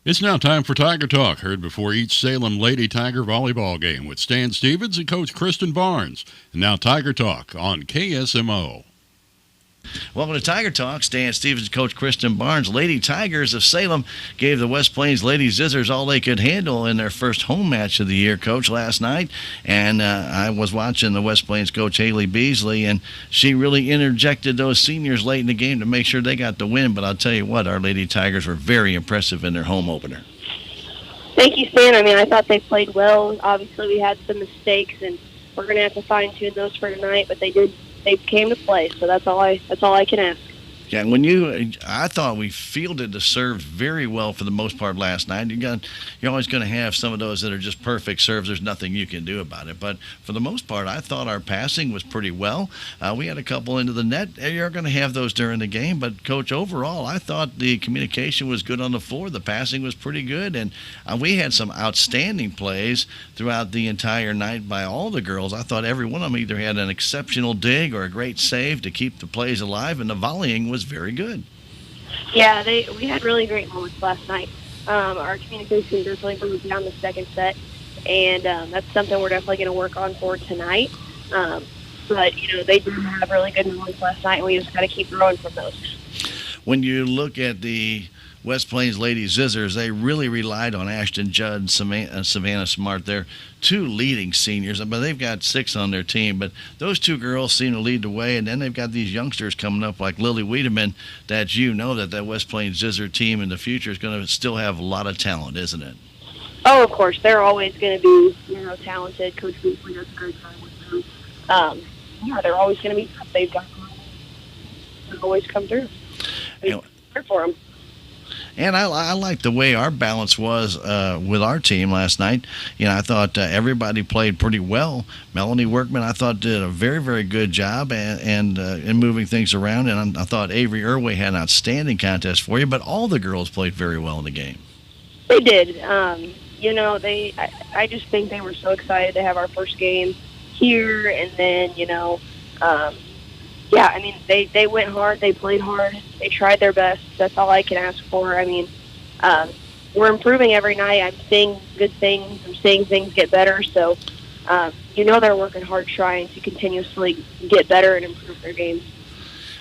It's now time for Tiger Talk, heard before each Salem Lady Tiger volleyball game with Stan Stevens and Coach Kristen Barnes. And now Tiger Talk on KSMO. Welcome to Tiger Talk. Stan Stevens, Coach Kristen Barnes. Lady Tigers of Salem gave the West Plains Lady Zizzers all they could handle in their first home match of the year, Coach, last night. And I was watching the West Plains coach, Haley Beasley, and she really interjected those seniors late in the game to make sure they got the win. But I'll tell you what, our Lady Tigers were very impressive in their home opener. Thank you, Stan. I mean, I thought they played well. Obviously, we had some mistakes, and we're going to have to fine-tune those for tonight, but they did. They came to play, so that's all I can ask. Yeah, I thought we fielded the serves very well for the most part last night. You're always going to have some of those that are just perfect serves. There's nothing you can do about it. But for the most part, I thought our passing was pretty well. We had a couple into the net. You're going to have those during the game. But, Coach, overall, I thought the communication was good on the floor. The passing was pretty good. And we had some outstanding plays throughout the entire night by all the girls. I thought every one of them either had an exceptional dig or a great save to keep the plays alive. And the volleying was very good. Yeah, we had really great moments last night. Our communication definitely broke down the second set, and that's something we're definitely going to work on for tonight. But, they did have really good moments last night, and we just got to keep growing from those. When you look at the West Plains Lady Zizzers, they really relied on Ashton Judd and Savannah Smart. They're two leading seniors, but they've got 6 on their team. But those two girls seem to lead the way, and then they've got these youngsters coming up like Lily Wiedemann that West Plains Zizzer team in the future is going to still have a lot of talent, isn't it? Oh, of course. They're always going to be, talented. Coach Beasley does a great job with them. They're always going to be tough. They've got to always come through. We're for them. And I like the way our balance was with our team last night. I thought everybody played pretty well. Melanie Workman, I thought, did a very, very good job and in moving things around. And I thought Avery Irway had an outstanding contest for you. But all the girls played very well in the game. They did. I just think they were so excited to have our first game here. And then, they went hard. They played hard. They tried their best. That's all I can ask for. I mean, we're improving every night. I'm seeing good things. I'm seeing things get better. So, they're working hard trying to continuously get better and improve their games.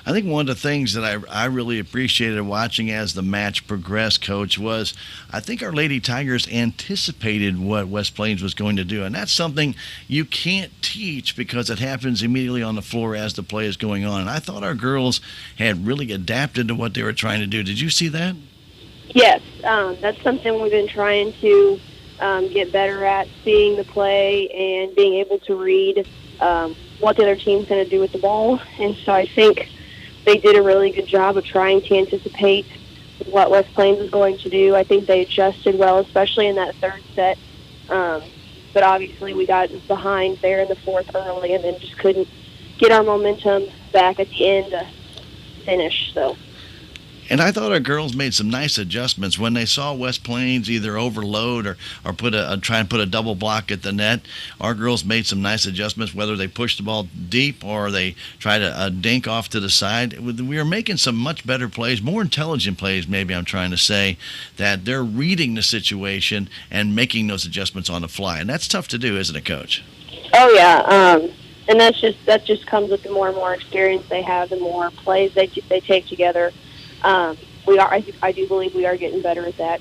I think one of the things that I really appreciated watching as the match progressed, Coach, was I think our Lady Tigers anticipated what West Plains was going to do. And that's something you can't teach because it happens immediately on the floor as the play is going on. And I thought our girls had really adapted to what they were trying to do. Did you see that? Yes. That's something we've been trying to get better at, seeing the play and being able to read what the other team's going to do with the ball. And so I think they did a really good job of trying to anticipate what West Plains was going to do. I think they adjusted well, especially in that third set. But obviously we got behind there in the fourth early and then just couldn't get our momentum back at the end to finish. And I thought our girls made some nice adjustments when they saw West Plains either overload or try and put a double block at the net. Our girls made some nice adjustments, whether they pushed the ball deep or they tried to dink off to the side. We were making some much better plays, more intelligent plays, maybe I'm trying to say, that they're reading the situation and making those adjustments on the fly. And that's tough to do, isn't it, Coach? Oh, yeah. And that just comes with the more and more experience they have, the more plays they take together. I do believe we are getting better at that.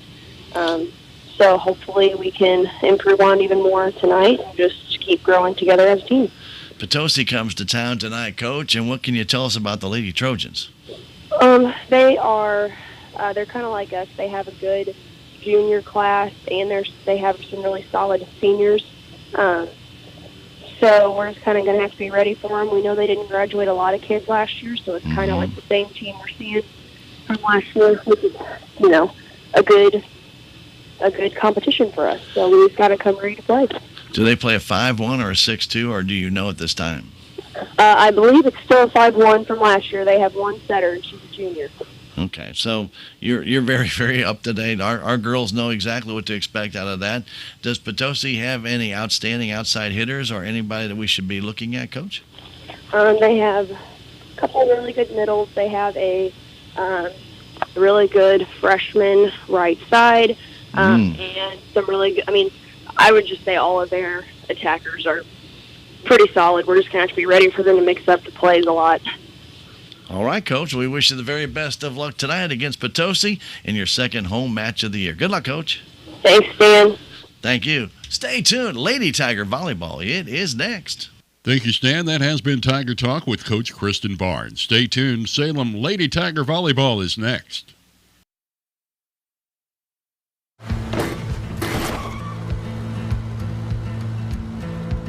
So hopefully we can improve on even more tonight and just keep growing together as a team. Potosi comes to town tonight, Coach, and what can you tell us about the Lady Trojans? They're kind of like us. They have a good junior class, and they have some really solid seniors. So we're just kind of going to have to be ready for them. We know they didn't graduate a lot of kids last year, so it's kind of like the same team we're seeing from last year, which is, a good competition for us. So we've got to come ready to play. Do they play a 5-1 or a 6-2, or do you know at this time? I believe it's still a 5-1 from last year. They have one setter, and she's a junior. Okay, so you're very, very up to date. Our girls know exactly what to expect out of that. Does Potosi have any outstanding outside hitters or anybody that we should be looking at, Coach? They have a couple of really good middles. They have a really good freshman right side. and some really good. I mean, I would just say all of their attackers are pretty solid. We're just going to have to be ready for them to mix up the plays a lot. All right, Coach. We wish you the very best of luck tonight against Potosi in your second home match of the year. Good luck, Coach. Thanks, Stan. Thank you. Stay tuned. Lady Tiger Volleyball. It is next. Thank you, Stan. That has been Tiger Talk with Coach Kristen Barnes. Stay tuned. Salem Lady Tiger Volleyball is next.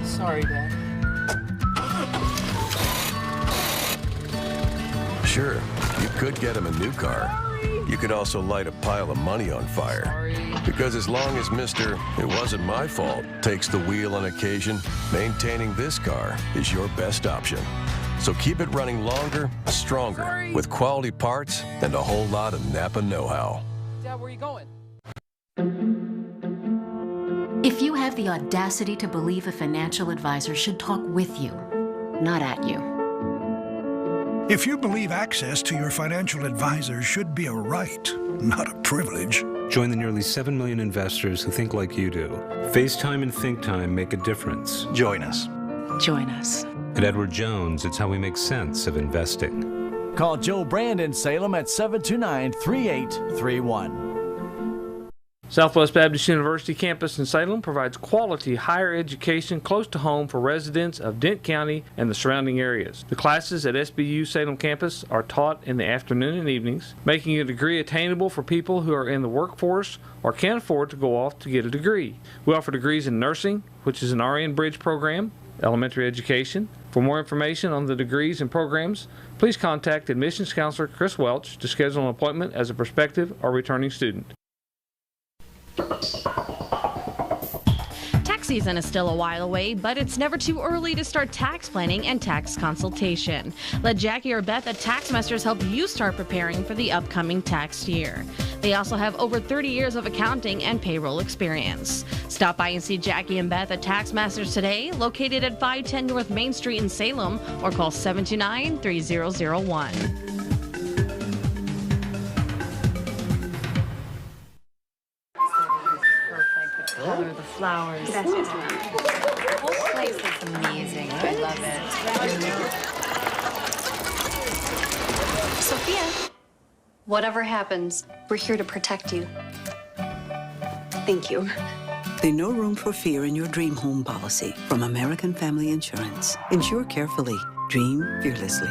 Sorry, Dad. Sure, you could get him a new car. You could also light a pile of money on fire. Because as long as Mr. It wasn't my fault takes the wheel on occasion, maintaining this car is your best option. So keep it running longer, stronger, with quality parts and a whole lot of Napa know-how. Dad, where are you going? If you have the audacity to believe a financial advisor should talk with you, not at you. If you believe access to your financial advisor should be a right, not a privilege. Join the nearly 7 million investors who think like you do. FaceTime and Think Time make a difference. Join us. Join us. At Edward Jones, it's how we make sense of investing. Call Joe Brand in Salem at 729-3831. Southwest Baptist University campus in Salem provides quality higher education close to home for residents of Dent County and the surrounding areas. The classes at SBU Salem campus are taught in the afternoon and evenings, making a degree attainable for people who are in the workforce or can't afford to go off to get a degree. We offer degrees in nursing, which is an RN Bridge program, elementary education. For more information on the degrees and programs, please contact admissions counselor Chris Welch to schedule an appointment as a prospective or returning student. Tax season is still a while away, but it's never too early to start tax planning and tax consultation. Let Jackie or Beth at Taxmasters help you start preparing for the upcoming tax year. They also have over 30 years of accounting and payroll experience. Stop by and see Jackie and Beth at Taxmasters today, located at 510 North Main Street in Salem, or call 729-3001. Color the flowers. The whole place looks amazing. I love it. Sophia, whatever happens, we're here to protect you. Thank you. There's no room for fear in your dream home policy from American Family Insurance. Insure carefully. Dream fearlessly.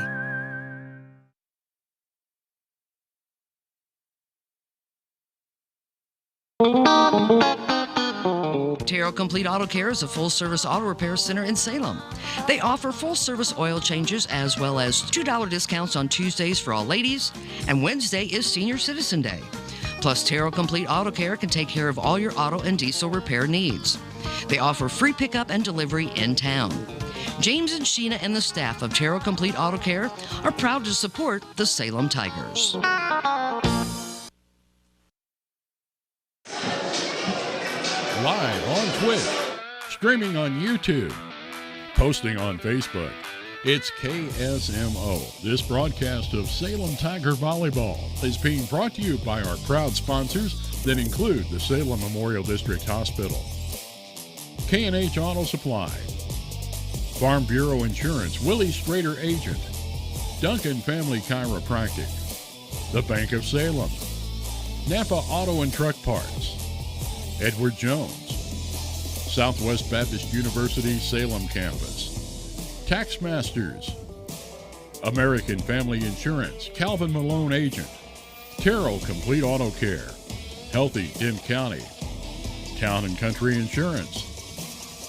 Terrell Complete Auto Care is a full-service auto repair center in Salem. They offer full-service oil changes as well as $2 discounts on Tuesdays for all ladies, and Wednesday is Senior Citizen Day. Plus, Terrell Complete Auto Care can take care of all your auto and diesel repair needs. They offer free pickup and delivery in town. James and Sheena and the staff of Terrell Complete Auto Care are proud to support the Salem Tigers. Live on Twitch, streaming on YouTube, posting on Facebook. It's KSMO. This broadcast of Salem Tiger Volleyball is being brought to you by our proud sponsors that include the Salem Memorial District Hospital, K&H Auto Supply, Farm Bureau Insurance, Willie Strader Agent, Duncan Family Chiropractic, the Bank of Salem, Napa Auto and Truck Parts, Edward Jones, Southwest Baptist University Salem Campus, Taxmasters, American Family Insurance, Calvin Malone Agent, Terrell Complete Auto Care, Healthy Dent County, Town and Country Insurance,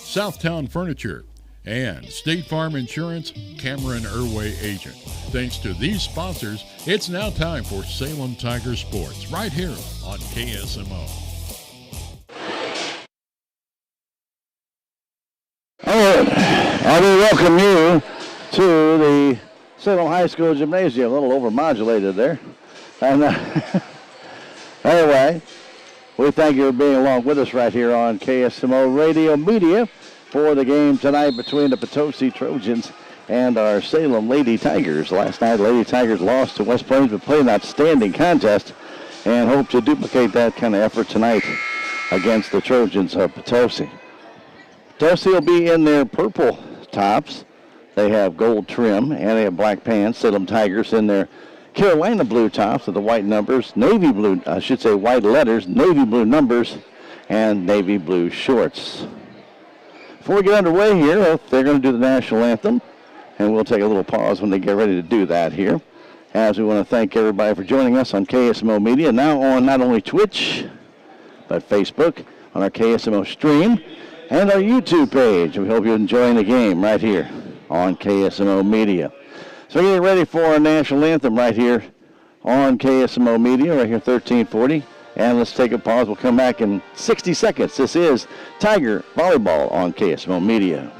Southtown Furniture, and State Farm Insurance, Cameron Irway Agent. Thanks to these sponsors, it's now time for Salem Tiger Sports, right here on KSMO. All right, I will welcome you to the Salem High School Gymnasium. A little overmodulated there. And anyway, we thank you for being along with us right here on KSMO Radio Media for the game tonight between the Potosi Trojans and our Salem Lady Tigers. Last night, Lady Tigers lost to West Plains, but played an outstanding contest and hope to duplicate that kind of effort tonight against the Trojans of Potosi. Potosi will be in their purple tops. They have gold trim, and they have black pants. Salem Tigers in their Carolina blue tops with the white numbers, navy blue, I should say white letters, navy blue numbers, and navy blue shorts. Before we get underway here, they're going to do the national anthem, and we'll take a little pause when they get ready to do that here. As we want to thank everybody for joining us on KSMO Media, now on not only Twitch, but Facebook, on our KSMO stream, and our YouTube page. We hope you're enjoying the game right here on KSMO Media. So getting ready for our national anthem right here on KSMO Media, right here 1340. And let's take a pause. We'll come back in 60 seconds. This is Tiger Volleyball on KSMO Media.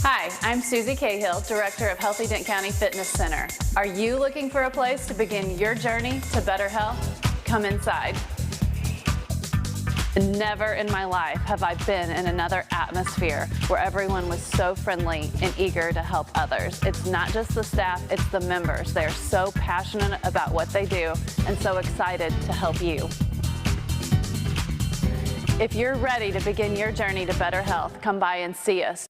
Hi, I'm Susie Cahill, Director of Healthy Dent County Fitness Center. Are you looking for a place to begin your journey to better health? Come inside. Never in my life have I been in another atmosphere where everyone was so friendly and eager to help others. It's not just the staff, it's the members. They're so passionate about what they do and so excited to help you. If you're ready to begin your journey to better health, come by and see us.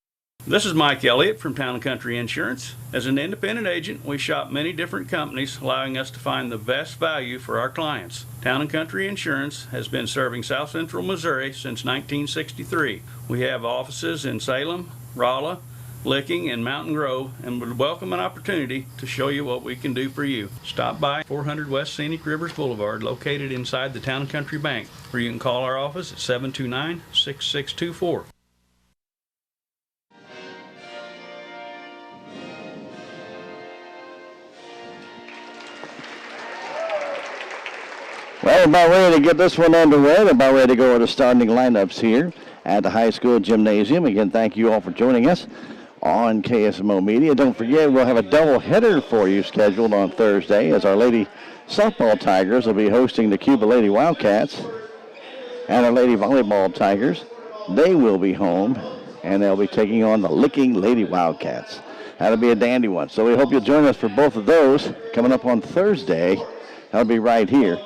This is Mike Elliott from Town & Country Insurance. As an independent agent, we shop many different companies, allowing us to find the best value for our clients. Town & Country Insurance has been serving South Central Missouri since 1963. We have offices in Salem, Rolla, Licking, and Mountain Grove, and would welcome an opportunity to show you what we can do for you. Stop by 400 West Scenic Rivers Boulevard, located inside the Town & Country Bank, or you can call our office at 729-6624. Well, about ready to get this one underway. They're about ready to go with the starting lineups here at the high school gymnasium. Again, thank you all for joining us on KSMO Media. Don't forget, we'll have a double header for you scheduled on Thursday, as our Lady Softball Tigers will be hosting the Cuba Lady Wildcats, and our Lady Volleyball Tigers, they will be home, and they'll be taking on the Licking Lady Wildcats. That'll be a dandy one. So we hope you'll join us for both of those coming up on Thursday. That'll be right here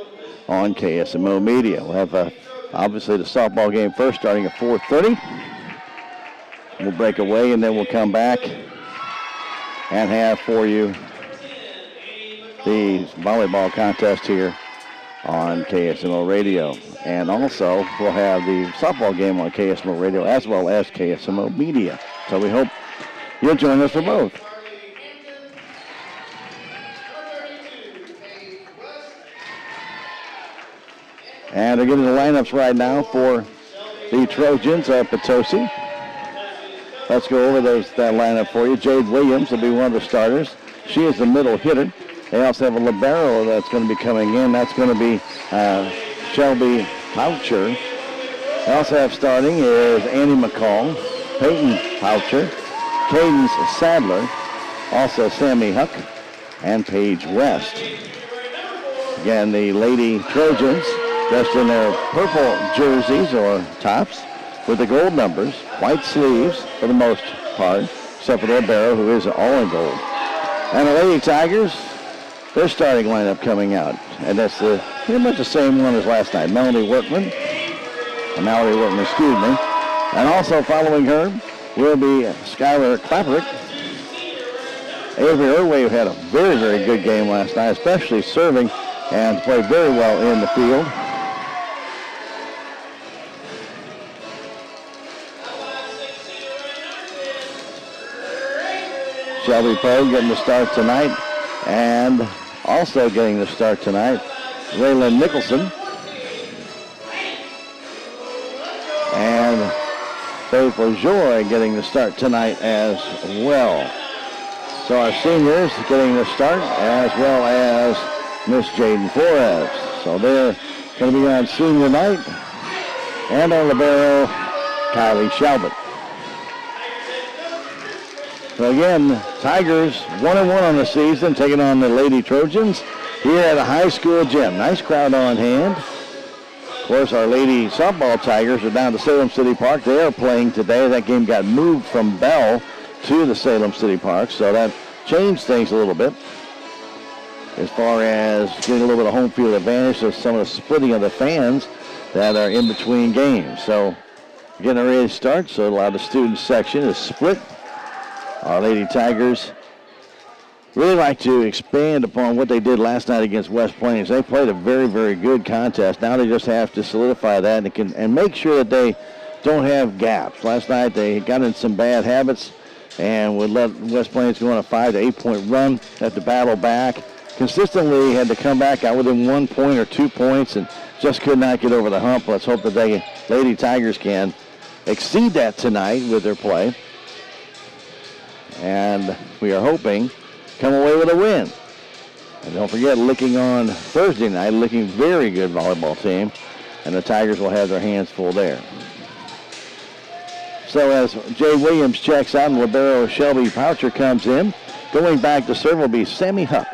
on KSMO Media. We'll have obviously the softball game first, starting at 4:30. We'll break away, and then we'll come back and have for you the volleyball contest here on KSMO Radio. And also, we'll have the softball game on KSMO Radio as well as KSMO Media. So we hope you'll join us for both. And they're giving the lineups right now for the Trojans of Potosi. Let's go over that lineup for you. Jade Williams will be one of the starters. She is the middle hitter. They also have a libero that's going to be coming in. That's going to be Shelby Poucher. They also have starting is Annie McCall, Peyton Poucher, Cadence Sadler, also Sammy Huck, and Paige West. Again, the Lady Trojans dressed in their purple jerseys or tops with the gold numbers, white sleeves for the most part, except for the libero, who is all in gold. And the Lady Tigers, their starting lineup coming out. And that's pretty much the same one as last night. Mallory Workman, and also following her will be Skylar Klapperick. Avery Irway had a very, very good game last night, especially serving, and played very well in the field. Shelby Poe getting the start tonight, and also getting the start tonight, Raylan Nicholson. And Faith LaJoy getting the start tonight as well. So our seniors getting the start, as well as Miss Jaden Flores. So they're going to be on senior night. And our libero, Kylie Shalbert. So again, Tigers 1-1 on the season, taking on the Lady Trojans here at a high school gym. Nice crowd on hand. Of course, our Lady Softball Tigers are down to Salem City Park. They are playing today. That game got moved from Bell to the Salem City Park, so that changed things a little bit. as far as getting a little bit of home field advantage, so some of the splitting of the fans that are in between games. So getting ready to start, so a lot of the student section is split. Our Lady Tigers really like to expand upon what they did last night against West Plains. They played a very, very good contest. Now they just have to solidify that and make sure that they don't have gaps. Last night they got in some bad habits and would let West Plains go on a 5 to 8 point run, have to battle back. Consistently had to come back out within 1 point or 2 points and just could not get over the hump. Let's hope that the Lady Tigers can exceed that tonight with their play. And we are hoping come away with a win. And don't forget, Licking on Thursday night, Licking very good volleyball team, and the Tigers will have their hands full there. So as Jay Williams checks out and libero Shelby Poucher comes in, going back to serve will be Sammy Huck.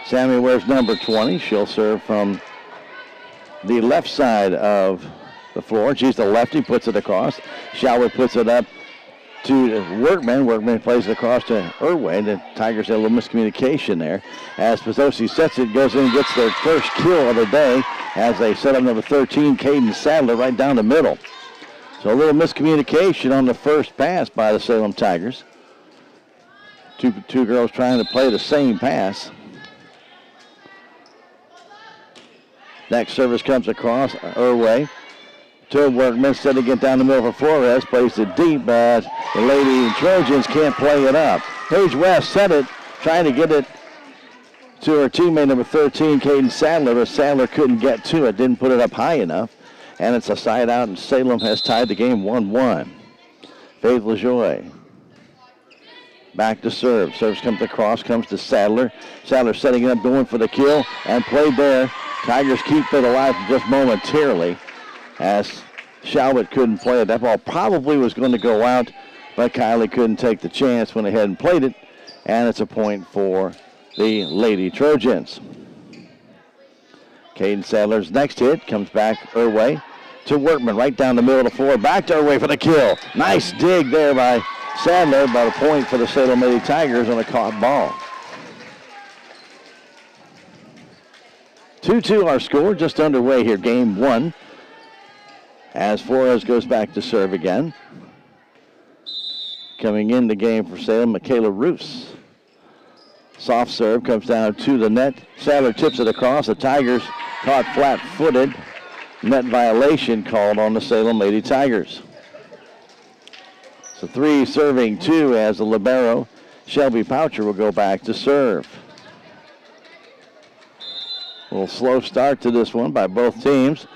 Sammy wears number 20. She'll serve from the left side of the floor. She's the lefty, puts it across. Shower puts it up to Workman. Workman plays it across to Irway. The Tigers had a little miscommunication there. As Potosi sets it, goes in and gets their first kill of the day as they set up number 13, Caden Sadler, right down the middle. So a little miscommunication on the first pass by the Salem Tigers. Two girls trying to play the same pass. Next service comes across Irway to Workman, setting it down the middle for Flores, plays it deep, but the Lady Trojans can't play it up. Paige West set it, trying to get it to her teammate number 13, Caden Sadler, but Sadler couldn't get to it, didn't put it up high enough, and it's a side out, and Salem has tied the game 1-1. Faith LaJoy back to serve. Serves comes across, comes to Sadler. Sadler setting it up, going for the kill, and played there. Tigers keep it alive just momentarily as Shalbert couldn't play it. That ball probably was going to go out, but Kylie couldn't take the chance, went ahead and played it, and it's a point for the Lady Trojans. Caden Sadler's next hit comes back Irway to Workman, right down the middle of the floor. Back to Irway for the kill. Nice dig there by Sadler, but a point for the Salem Lady Tigers on a caught ball. 2-2 our score, just underway here, game one. As Flores goes back to serve again. Coming in the game for Salem, Michaela Roos. Soft serve comes down to the net. Sadler tips it across. The Tigers caught flat-footed. Net violation called on the Salem Lady Tigers. So 3 serving 2 as the libero, Shelby Poucher, will go back to serve. A little slow start to this one by both teams.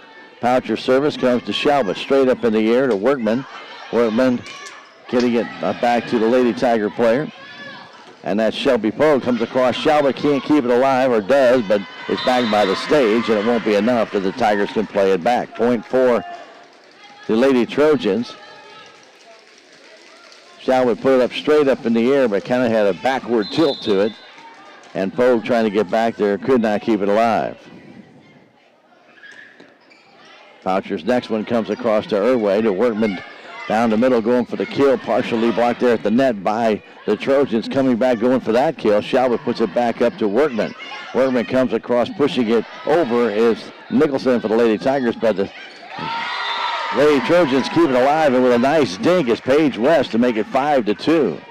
Poucher service comes to Shalbert, straight up in the air to Workman. Workman getting it back to the Lady Tiger player. And that's Shelby Pogue, comes across. Shalbert can't keep it alive, or does, but it's backed by the stage, and it won't be enough that the Tigers can play it back. Point for the Lady Trojans. Shalbert put it up straight up in the air, but kind of had a backward tilt to it. And Pogue trying to get back there, could not keep it alive. Poucher's next one comes across to Irway, to Workman down the middle, going for the kill, partially blocked there at the net by the Trojans, coming back, going for that kill. Shalbert puts it back up to Workman. Workman comes across, pushing it over is Nicholson for the Lady Tigers, but the Lady Trojans keep it alive, and with a nice dink is Paige West to make it 5-2.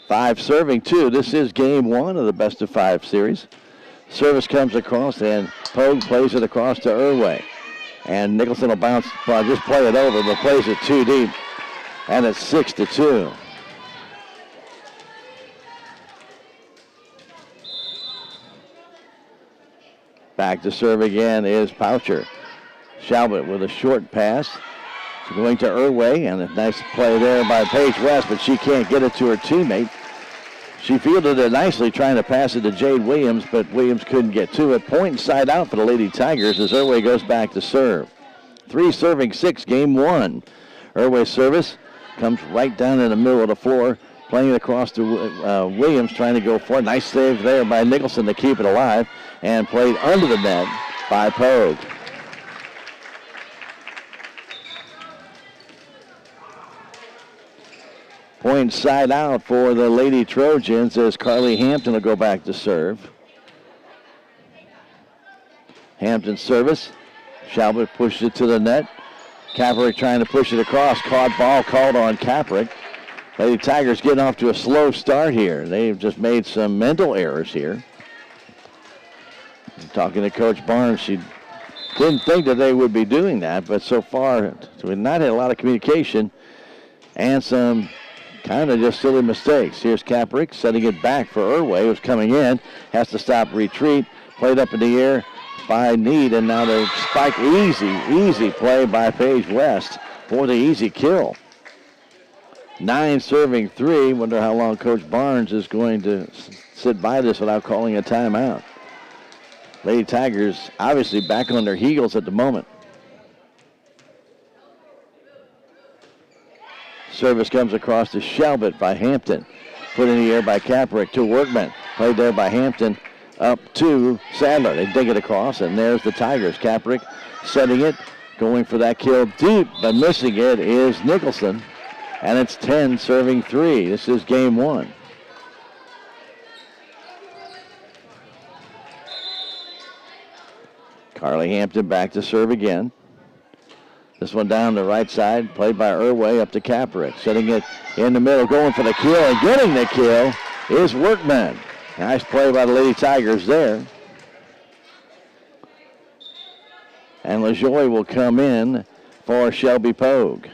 Five serving 2. This is game 1 of the best of 5 series. Service comes across, and Pogue plays it across to Irway. And Nicholson will bounce, just play it over, but plays it too deep. And it's 6-2. Back to serve again is Poucher. Shalbert with a short pass. Going to Irway, and a nice play there by Paige West, but she can't get it to her teammate. She fielded it nicely, trying to pass it to Jade Williams, but Williams couldn't get to it. Point and side out for the Lady Tigers as Irway goes back to serve. 3 serving 6, game 1. Irway's service comes right down in the middle of the floor, playing it across to Williams, trying to go for it. Nice save there by Nicholson to keep it alive, and played under the net by Pogue. Point side out for the Lady Trojans as Carly Hampton will go back to serve. Hampton service. Shalbert pushes it to the net. Kaepernick trying to push it across. Caught ball called on Kaepernick. Lady Tigers getting off to a slow start here. They've just made some mental errors here. Talking to Coach Barnes, she didn't think that they would be doing that, but so far we've not had a lot of communication and some kind of just silly mistakes. Here's Kaepernick setting it back for Irway, who's coming in, has to stop retreat, played up in the air by Need, and now the spike, easy play by Paige West for the easy kill. 9 serving 3. Wonder how long Coach Barnes is going to sit by this without calling a timeout. Lady Tigers obviously back on their heels at the moment. Service comes across to Shalbert by Hampton. Put in the air by Kaepernick to Workman. Played there by Hampton up to Sadler. They dig it across, and there's the Tigers. Kaepernick setting it, going for that kill deep, but missing it is Nicholson. And it's 10 serving 3. This is game 1. Carly Hampton back to serve again. This one down the right side, played by Irway up to Kaepernick. Setting it in the middle, going for the kill, and getting the kill is Workman. Nice play by the Lady Tigers there. And LaJoie will come in for Shelby Pogue.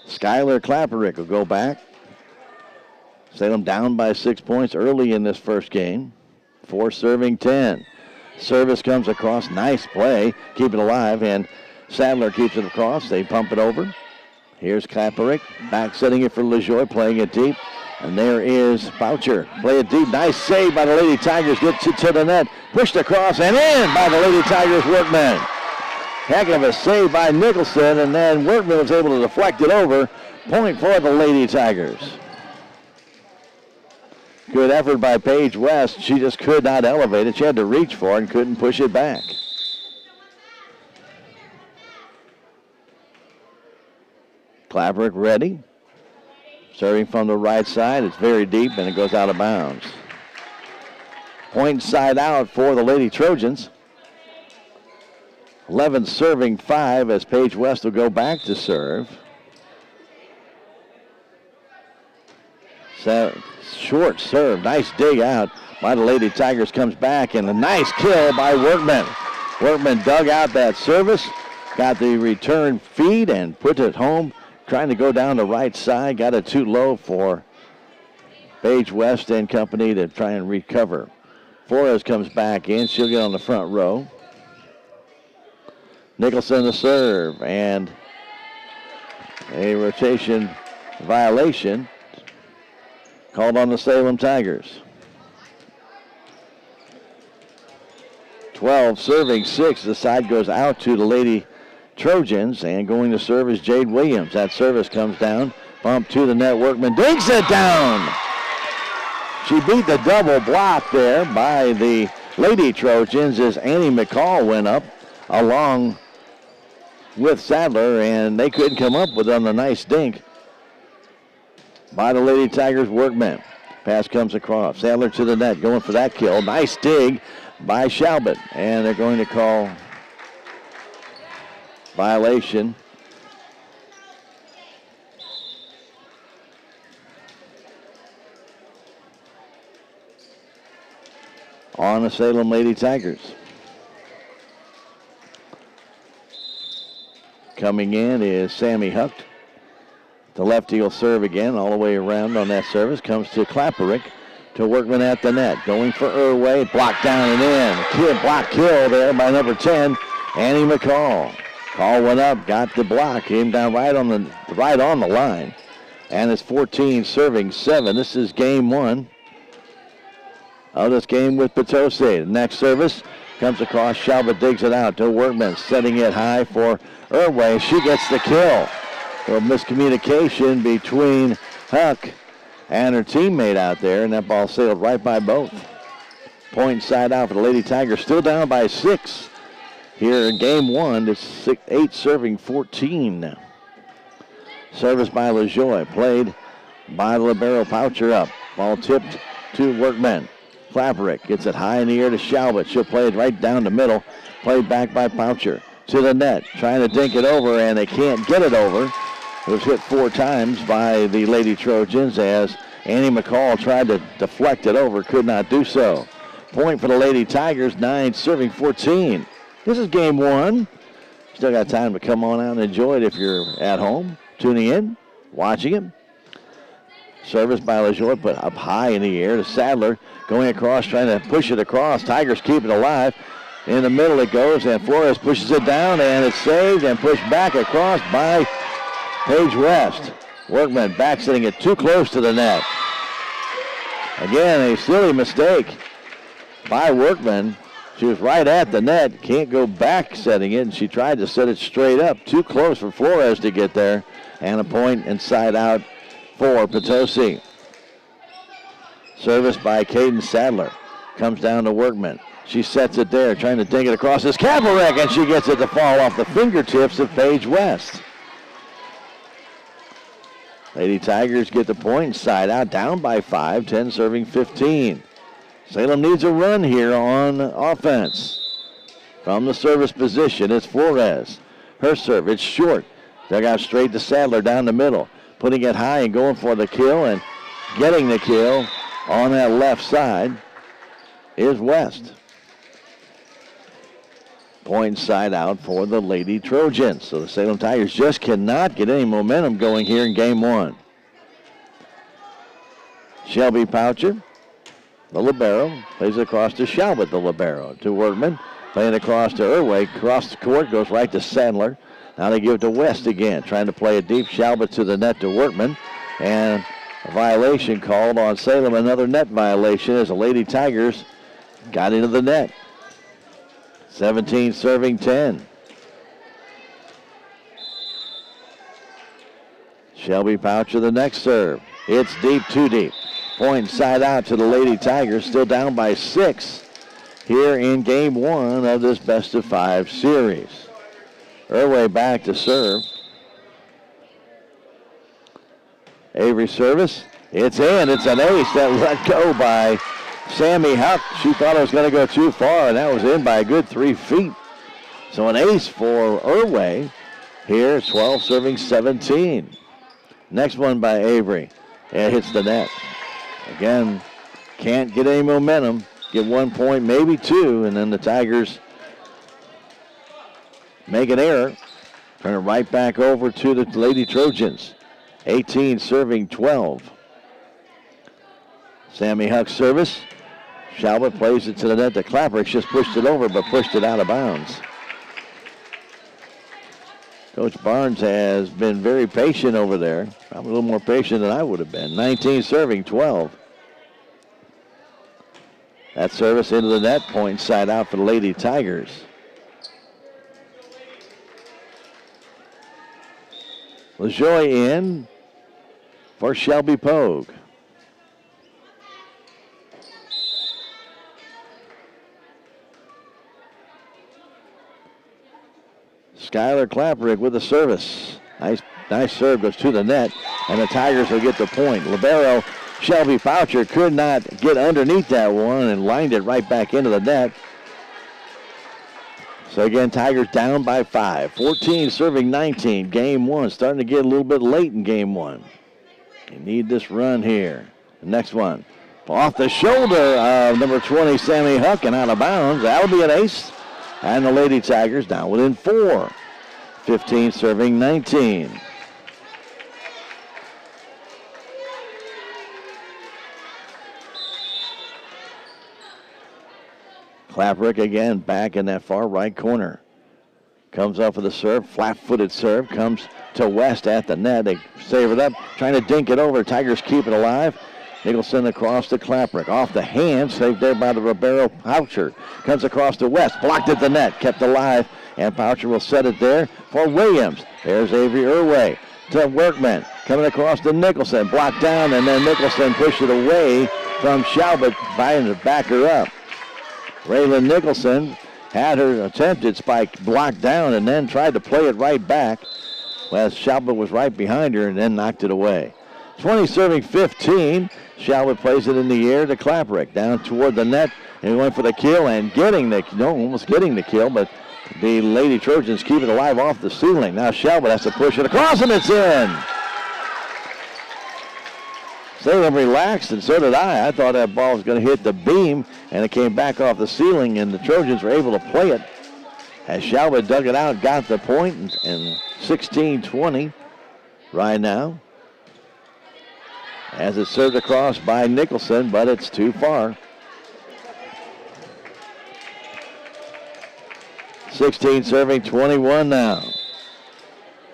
Skylar Kaepernick will go back. Salem down by 6 points early in this first game. 4 serving 10. Service comes across. Nice play. Keep it alive. And Sadler keeps it across. They pump it over. Here's Kaepernick. Back setting it for LaJoie. Playing it deep. And there is Boucher. Play it deep. Nice save by the Lady Tigers. Gets it to the net. Pushed across and in by the Lady Tigers Workman. Heck of a save by Nicholson. And then Workman was able to deflect it over. Point for the Lady Tigers. Good effort by Paige West. She just could not elevate it. She had to reach for it and couldn't push it back. Kaepernick ready. Serving from the right side. It's very deep and it goes out of bounds. Point side out for the Lady Trojans. 11 serving 5 as Paige West will go back to serve. Short serve. Nice dig out by the Lady Tigers. Comes back and a nice kill by Workman. Workman dug out that service. Got the return feed and put it home. Trying to go down the right side. Got it too low for Paige West and company to try and recover. Flores comes back in. She'll get on the front row. Nicholson to serve. And a rotation violation called on the Salem Tigers. 12 serving 6. The side goes out to the Lady Trojans, and going to serve is Jade Williams. That service comes down, bump to the net. Workman digs it down. She beat the double block there by the Lady Trojans as Annie McCall went up along with Sadler, and they couldn't come up with on a nice dink by the Lady Tigers Workman. Pass comes across. Sadler to the net, going for that kill. Nice dig by Shalbert, and they're going to call violation. On the Salem Lady Tigers. Coming in is Sammy Huck. The lefty will serve again all the way around on that service. Comes to Kaepernick to Workman at the net. Going for Irway. Blocked down and in. Block kill there by number 10, Annie McCall. Call went up, got the block, came down right on the line. And it's 14 serving 7. This is game 1 of this game with Potosi. The next service comes across. Shalbert digs it out to Workman, setting it high for Irway. She gets the kill. A little miscommunication between Huck and her teammate out there, and that ball sailed right by both. Point side out for the Lady Tigers, still down by 6. here in game one. It's 8 serving 14. Service by LaJoie, played by the libero Poucher up. Ball tipped to Workman. Claperick gets it high in the air to Shalbert. She'll play it right down the middle. Played back by Poucher to the net. Trying to dink it over, and they can't get it over. It was hit 4 times by the Lady Trojans as Annie McCall tried to deflect it over, could not do so. Point for the Lady Tigers, 9 serving 14. This is game one. Still got time to come on out and enjoy it if you're at home, tuning in, watching it. Service by LaJoie, put up high in the air to Sadler. Going across, trying to push it across. Tigers keep it alive. In the middle it goes, and Flores pushes it down, and it's saved and pushed back across by Paige West. Workman backsetting it too close to the net. Again, a silly mistake by Workman. She was right at the net, can't go back setting it, and she tried to set it straight up. Too close for Flores to get there, and a point inside out for Potosi. Service by Caden Sadler. Comes down to Workman. She sets it there, trying to dink it across this Kavarek, and she gets it to fall off the fingertips of Paige West. Lady Tigers get the point, side out, down by 5, 10 serving 15. Salem needs a run here on offense. From the service position, it's Flores. Her serve, it's short. Dug out straight to Sadler down the middle. Putting it high and going for the kill, and getting the kill on that left side is West. Point side out for the Lady Trojans. So the Salem Tigers just cannot get any momentum going here in game one. Shelby Poucher, the libero, plays it across to Shalbert, the libero, to Workman. Playing across to Irway, across the court, goes right to Sandler. Now they give it to West again, trying to play it deep. Shalbert to the net to Workman. And a violation called on Salem, another net violation as the Lady Tigers got into the net. 17 serving 10. Shelby Poucher the next serve. It's deep, too deep. Point side out to the Lady Tigers, still down by 6 here in game one of this best of 5 series. Irway back to serve. Avery service. It's in. It's an ace that let go by Sammy Huck. She thought it was going to go too far, and that was in by a good 3 feet. So an ace for Irway here, 12 serving 17. Next one by Avery. It hits the net. Again, can't get any momentum. Get 1 point, maybe 2, and then the Tigers make an error. Turn it right back over to the Lady Trojans. 18 serving 12. Sammy Huck's service. Shalbert plays it to the net to Claperick. Just pushed it over, but pushed it out of bounds. Coach Barnes has been very patient over there. Probably a little more patient than I would have been. 19 serving 12. That service into the net, point side out for the Lady Tigers. LaJoie in for Shelby Pogue. Skylar Claperick with the service. Nice serve, goes to the net, and the Tigers will get the point. Libero Shelby Poucher could not get underneath that one and lined it right back into the net. So again, Tigers down by 5. 14 serving 19. Game one starting to get a little bit late in game one. You need this run here. The next one off the shoulder of number 20, Sammy Huck, and out of bounds. That'll be an ace. And the Lady Tigers down within 4. 15 serving 19. Claperick again back in that far right corner. Comes up with a serve, flat-footed serve, comes to West at the net. They save it up, trying to dink it over. Tigers keep it alive. Nicholson across to Claperick. Off the hand, saved there by the Ribeiro Poucher. Comes across to West, blocked at the net, kept alive, and Poucher will set it there for Williams. There's Avery Irway to Workman. Coming across to Nicholson, blocked down, and then Nicholson pushed it away from Shalbert, trying to back her up. Raylan Nicholson had her attempted spike blocked down and then tried to play it right back. Well, Shalbert was right behind her and then knocked it away. 20 serving 15. Shalbert plays it in the air to Klaprick. Down toward the net. And he went for the kill and almost getting the kill, but the Lady Trojans keep it alive off the ceiling. Now Shalbert has to push it across and it's in. Salem relaxed, and so did I. I thought that ball was going to hit the beam, and it came back off the ceiling, and the Trojans were able to play it. As Shalbert dug it out, got the point, and 16-20 right now. As it's served across by Nicholson, but it's too far. 16 serving 21 now.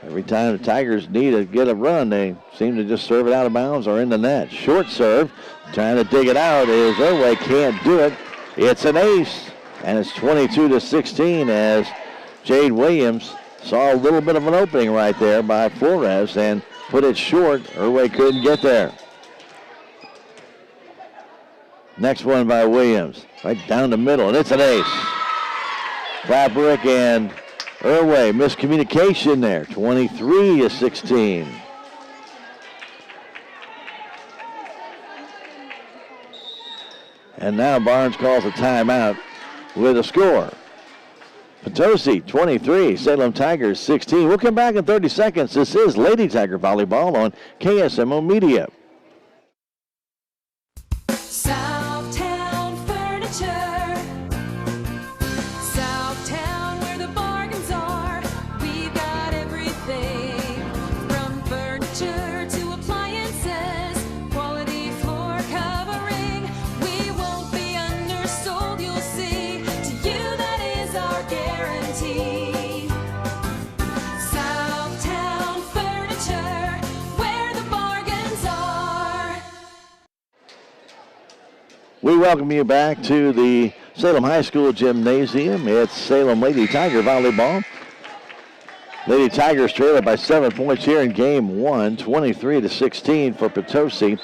Every time the Tigers need to get a run, they seem to just serve it out of bounds or in the net. Short serve, trying to dig it out is Irway, can't do it. It's an ace, and it's 22-16 as Jade Williams saw a little bit of an opening right there by Flores and put it short. Irway couldn't get there. Next one by Williams, right down the middle, and it's an ace. Klaprick and Irway, miscommunication there, 23-16. And now Barnes calls a timeout with a score. Potosi 23, Salem Tigers 16. We'll come back in 30 seconds. This is Lady Tiger Volleyball on KSMO Media. We welcome you back to the Salem High School Gymnasium. It's Salem Lady Tiger Volleyball. Lady Tigers trail it by 7 points here in game one, 23-16 for Potosi.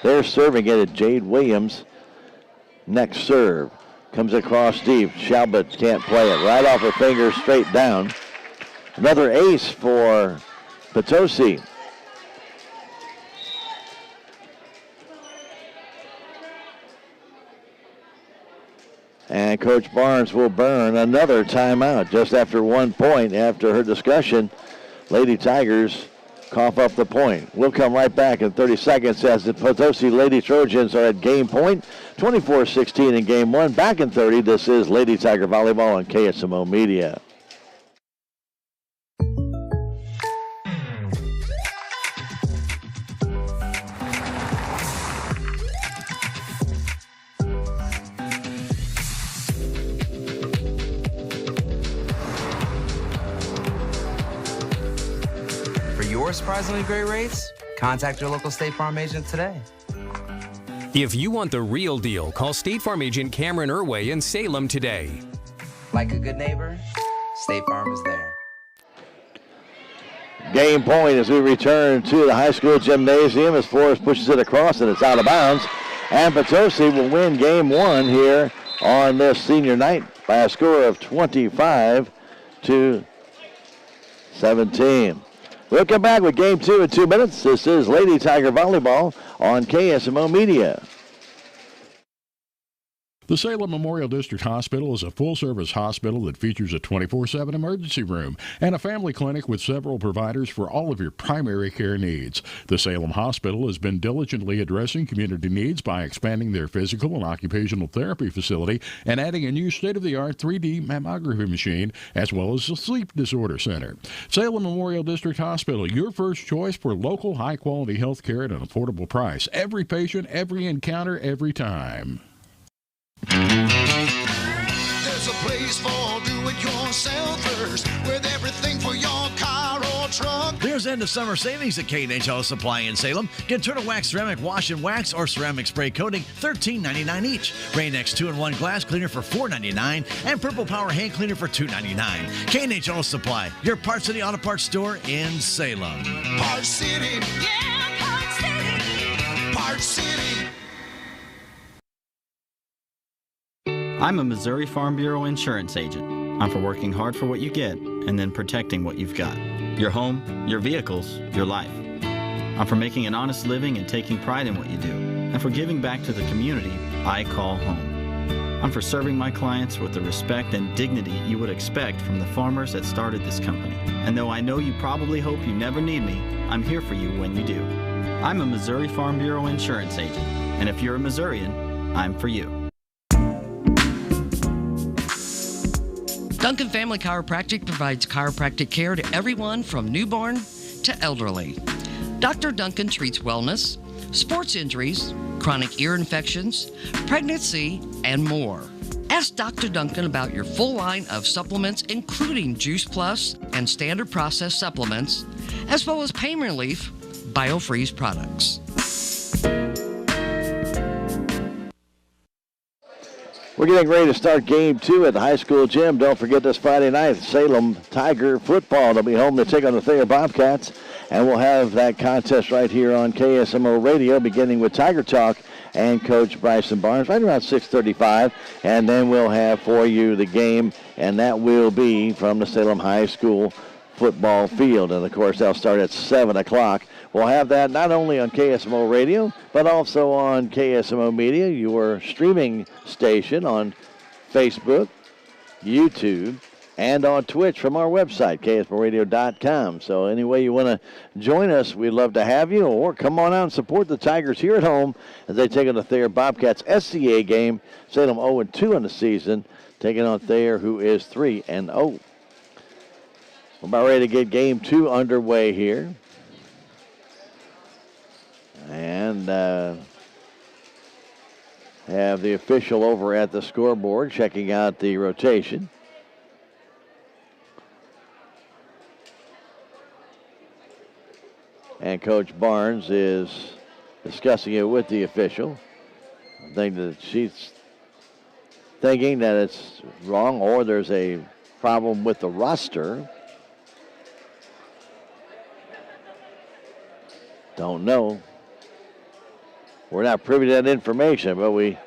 They're serving it at Jade Williams. Next serve comes across deep. Shalbert can't play it. Right off her fingers, straight down. Another ace for Potosi. And Coach Barnes will burn another timeout just after 1 point. After her discussion, Lady Tigers cough up the point. We'll come right back in 30 seconds as the Potosi Lady Trojans are at game point. 24-16 in game one. Back in 30, this is Lady Tiger Volleyball on KSMO Media. Surprisingly great rates? Contact your local State Farm agent today. If you want the real deal, call State Farm agent Cameron Irway in Salem today. Like a good neighbor, State Farm is there. Game point as we return to the high school gymnasium as Flores pushes it across and it's out of bounds. And Potosi will win game one here on this senior night by a score of 25-17. We'll come back with game two in 2 minutes. This is Lady Tiger Volleyball on KSMO Media. The Salem Memorial District Hospital is a full-service hospital that features a 24/7 emergency room and a family clinic with several providers for all of your primary care needs. The Salem Hospital has been diligently addressing community needs by expanding their physical and occupational therapy facility and adding a new state-of-the-art 3D mammography machine, as well as a sleep disorder center. Salem Memorial District Hospital, your first choice for local high-quality health care at an affordable price. Every patient, every encounter, every time. There's a place for do-it-yourselfers with everything for your car or truck. There's end of summer savings at K&H Supply in Salem. Get Turtle Wax Ceramic Wash and Wax or Ceramic Spray Coating, $13.99 each. Rain-X 2-in-1 Glass Cleaner for $4.99 and Purple Power Hand Cleaner for $2.99. K&H Supply, your Parts City Auto Parts store in Salem. Parts City. Yeah, Parts City. Parts City. I'm a Missouri Farm Bureau insurance agent. I'm for working hard for what you get and then protecting what you've got. Your home, your vehicles, your life. I'm for making an honest living and taking pride in what you do, and for giving back to the community I call home. I'm for serving my clients with the respect and dignity you would expect from the farmers that started this company. And though I know you probably hope you never need me, I'm here for you when you do. I'm a Missouri Farm Bureau insurance agent, and if you're a Missourian, I'm for you. Duncan Family Chiropractic provides chiropractic care to everyone from newborn to elderly. Dr. Duncan treats wellness, sports injuries, chronic ear infections, pregnancy, and more. Ask Dr. Duncan about your full line of supplements, including Juice Plus and standard processed supplements, as well as pain relief, BioFreeze products. We're getting ready to start game 2 at the high school gym. Don't forget this Friday night, Salem Tiger football. They'll be home to take on the Thayer Bobcats. And we'll have that contest right here on KSMO Radio, beginning with Tiger Talk and Coach Bryson Barnes right around 6:35. And then we'll have for you the game, and that will be from the Salem High School football field. And, of course, they'll start at 7 o'clock. We'll have that not only on KSMO Radio, but also on KSMO Media, your streaming station on Facebook, YouTube, and on Twitch from our website, ksmoradio.com. So any way you want to join us, we'd love to have you, or come on out and support the Tigers here at home as they take on the Thayer Bobcats SCA game. Salem 0-2 in the season, taking on Thayer, who is 3-0. We're about ready to get game 2 underway here. And have the official over at the scoreboard checking out the rotation. And Coach Barnes is discussing it with the official. I think that she's thinking that it's wrong, or there's a problem with the roster. Don't know. We're not privy to that information, but we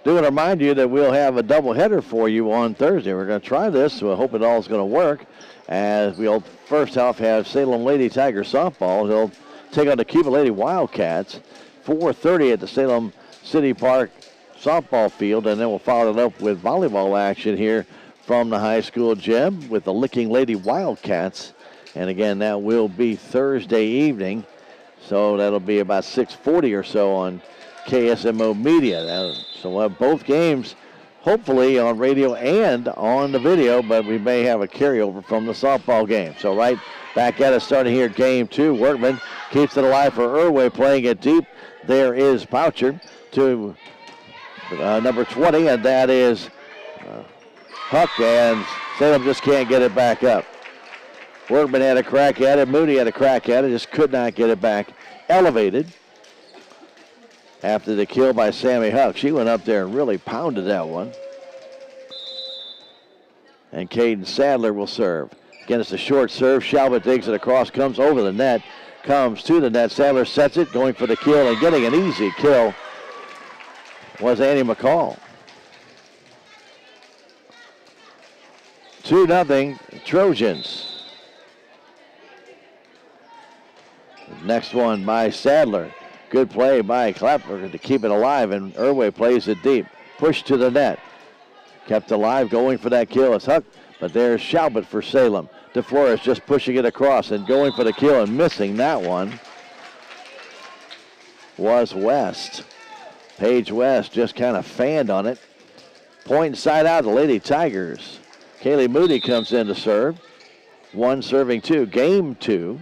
do want to remind you that we'll have a doubleheader for you on Thursday. We're going to try this, so I hope it all is going to work. As we'll first off have Salem Lady Tiger softball. They'll take on the Cuba Lady Wildcats, 4:30 at the Salem City Park softball field, and then we'll follow it up with volleyball action here from the high school gym with the Licking Lady Wildcats. And again, that will be Thursday evening. So that'll be about 6:40 or so on KSMO Media. So we'll have both games hopefully on radio and on the video, but we may have a carryover from the softball game. So right back at us starting here, game 2. Workman keeps it alive for Irway, playing it deep. There is Poucher to number 20, and that is Huck, and Salem just can't get it back up. Workman had a crack at it. Moody had a crack at it. Just could not get it back elevated after the kill by Sammy Huck. She went up there and really pounded that one. And Caden Sadler will serve. Again, it's a short serve. Shalbert digs it across, comes over the net, comes to the net. Sadler sets it, going for the kill, and getting an easy kill was Annie McCall. 2-0 Trojans. Next one by Sadler. Good play by Clapper to keep it alive, and Irway plays it deep. Pushed to the net. Kept alive, going for that kill. It's Huck, but there's Shalbert for Salem. DeFlores just pushing it across and going for the kill, and missing that one was West. Paige West just kind of fanned on it. Point side out, the Lady Tigers. Kaylee Moody comes in to serve. 1 serving 2. Game 2.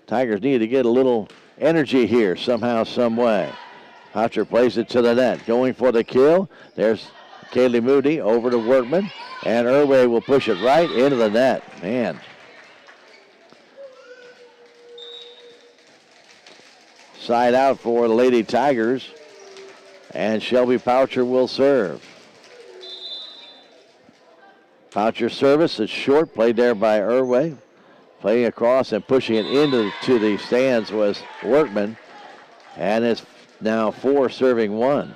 Tigers need to get a little energy here somehow, some way. Poucher plays it to the net, going for the kill. There's Kaylee Moody over to Workman, and Irway will push it right into the net. Man. Side out for the Lady Tigers, and Shelby Poucher will serve. Poucher's service is short, played there by Irway. Playing across and pushing it into the stands was Workman. And it's now 4 serving 1.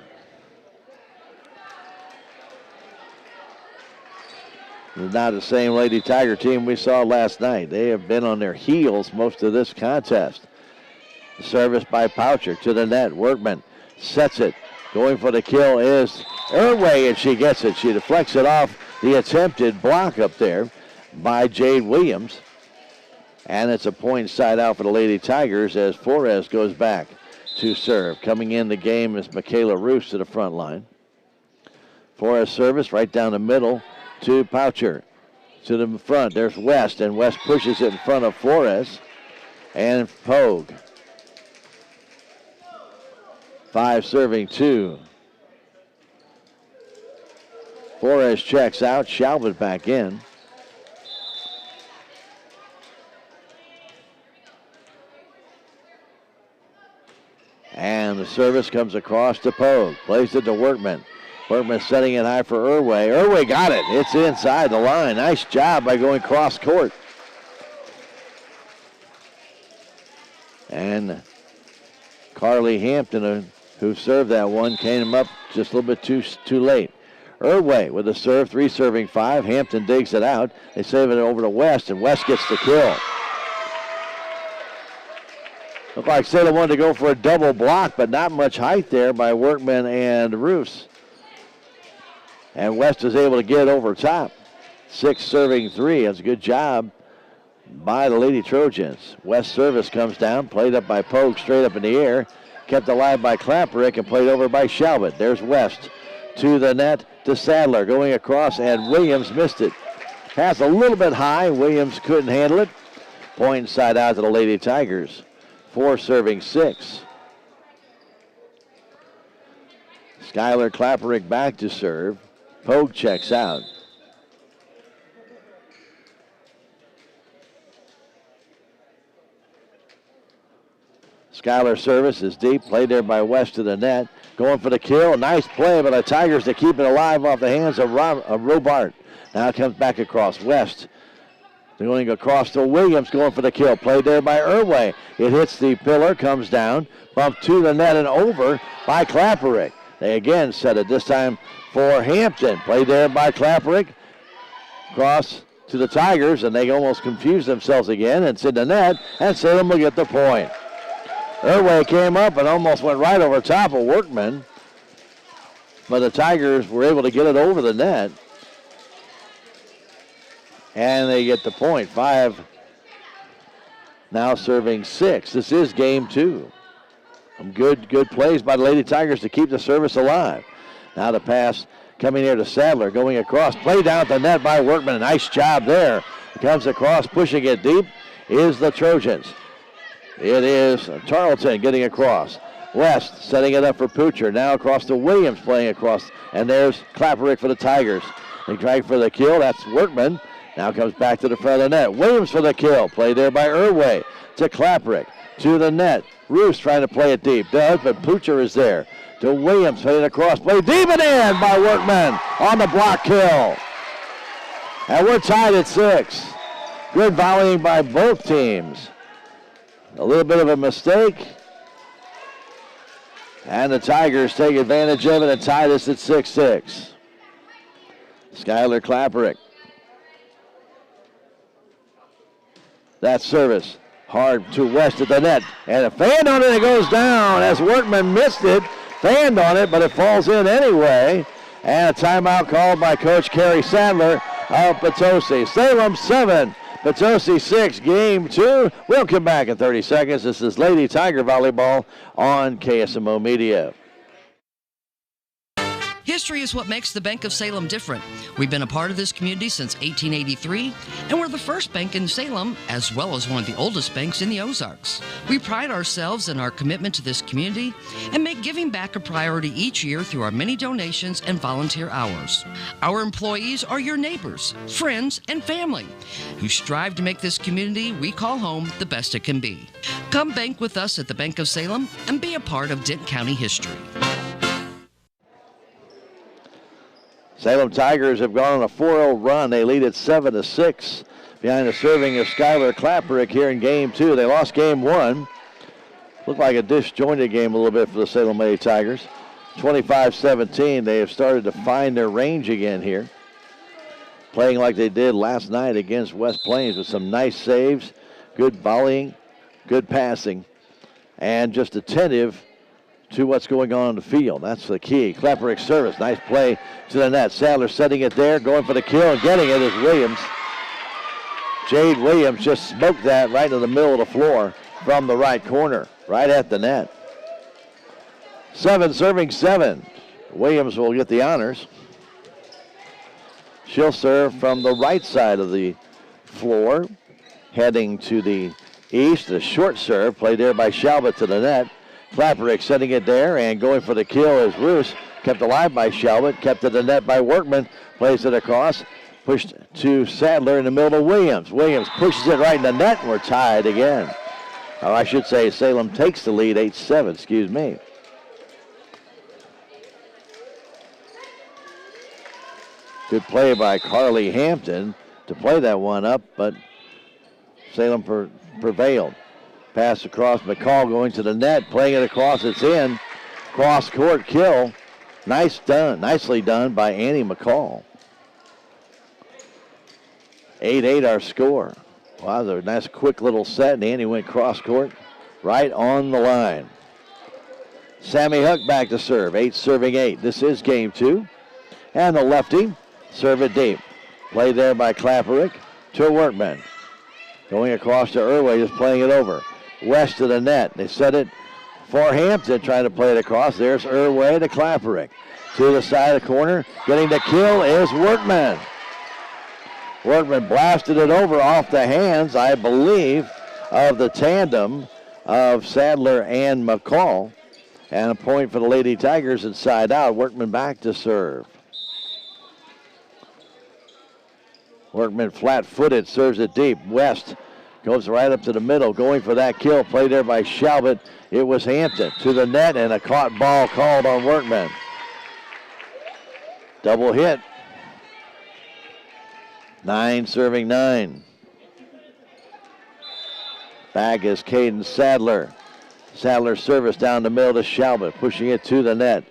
Not the same Lady Tiger team we saw last night. They have been on their heels most of this contest. Service by Poucher to the net. Workman sets it. Going for the kill is Irway, and she gets it. She deflects it off the attempted block up there by Jade Williams. And it's a point side out for the Lady Tigers as Flores goes back to serve. Coming in the game is Michaela Roos to the front line. Flores service right down the middle to Poucher. To the front, there's West, and West pushes it in front of Flores. And Pogue. 5 serving 2. Flores checks out, Shalvett back in. And the service comes across to Pogue. Plays it to Workman. Workman setting it high for Irway. Irway got it. It's inside the line. Nice job by going cross court. And Carly Hampton, who served that one, came up just a little bit too late. Irway with a serve, 3 serving 5. Hampton digs it out. They save it over to West, and West gets the kill. Looked like Salem wanted to go for a double block, but not much height there by Workman and Roos. And West is able to get over top. 6 serving 3. That's a good job by the Lady Trojans. West service comes down, played up by Pogue, straight up in the air. Kept alive by Klapperick and played over by Shalvett. There's West to the net to Sadler. Going across, and Williams missed it. Pass a little bit high. Williams couldn't handle it. Point side out to the Lady Tigers. 4 serving 6. Skylar Klapperick back to serve. Pogue checks out. Skylar service is deep. Played there by West to the net. Going for the kill. Nice play by the Tigers to keep it alive off the hands of Robart. Now it comes back across West. Going across to Williams, going for the kill. Played there by Irway. It hits the pillar, comes down, bumped to the net and over by Klapperick. They again set it, this time for Hampton. Played there by Klapperick. Cross to the Tigers, and they almost confused themselves again. It's in the net, and Salem will get the point. Irway came up and almost went right over top of Workman, but the Tigers were able to get it over the net. And they get the point. 5 now serving 6. This is game 2. Some good plays by the Lady Tigers to keep the service alive. Now the pass coming here to Sadler, going across. Play down at the net by Workman. A nice job there. Comes across, pushing it deep, is the Trojans. It is Tarleton getting across. West setting it up for Poocher. Now across to Williams playing across. And there's Klapperick for the Tigers. They drag for the kill. That's Workman. Now comes back to the front of the net. Williams for the kill. Played there by Irway to Klapperick. To the net. Roos trying to play it deep. Does, but Poocher is there. To Williams. Played across. Played deep and in by Workman on the block kill. And we're tied at 6. Good volleying by both teams. A little bit of a mistake. And the Tigers take advantage of it and tie this at 6-6. Skylar Klapperick. That service hard to West at the net. And a fan on it, it goes down as Workman missed it. Fanned on it, but it falls in anyway. And a timeout called by Coach Kerry Sadler of Potosi. Salem 7, Potosi 6, game 2. We'll come back in 30 seconds. This is Lady Tiger Volleyball on KSMO Media. History is what makes the Bank of Salem different. We've been a part of this community since 1883, and we're the first bank in Salem, as well as one of the oldest banks in the Ozarks. We pride ourselves in our commitment to this community and make giving back a priority each year through our many donations and volunteer hours. Our employees are your neighbors, friends, and family who strive to make this community we call home the best it can be. Come bank with us at the Bank of Salem and be a part of Dent County history. Salem Tigers have gone on a 4-0 run. They lead at 7-6 behind the serving of Skylar Klapperick here in game 2. They lost game 1. Looked like a disjointed game a little bit for the Salem Lady Tigers. 25-17. They have started to find their range again here. playing like they did last night against West Plains with some nice saves, good volleying, good passing, and just attentive to what's going on in the field. That's the key. Klapperick service. Nice play to the net. Sadler setting it there, going for the kill, and getting it is Williams. Jade Williams just smoked that right in the middle of the floor from the right corner, right at the net. 7 serving 7. Williams will get the honors. She'll serve from the right side of the floor, heading to the east. A short serve played there by Shalbert to the net. Klapperick setting it there and going for the kill is Roos. Kept alive by Shalbert, kept to the net by Workman. Plays it across, pushed to Sadler in the middle of Williams. Williams pushes it right in the net, and we're tied again. Or I should say Salem takes the lead, 8-7, excuse me. Good play by Carly Hampton to play that one up, but Salem prevailed. Pass across, McCall going to the net, playing it across, it's in. Cross court kill. Nicely done by Annie McCall. 8-8 our score. Wow, that was a nice quick little set, and Annie went cross court right on the line. Sammy Huck back to serve, 8 serving 8. This is game 2. And the lefty, serve it deep. Play there by Klapperick to Workman. Going across to Irway, just playing it over. West of the net. They set it for Hampton, trying to play it across. There's Irway to Klapperick. To the side of the corner. Getting the kill is Workman. Workman blasted it over off the hands, I believe, of the tandem of Sadler and McCall. And a point for the Lady Tigers inside out. Workman back to serve. Workman flat-footed, serves it deep. West goes right up to the middle, going for that kill. Played there by Shalbert. It was Hampton to the net, and a caught ball called on Workman. Double hit. 9 serving 9. Back is Caden Sadler. Sadler service down the middle to Shalbert, pushing it to the net.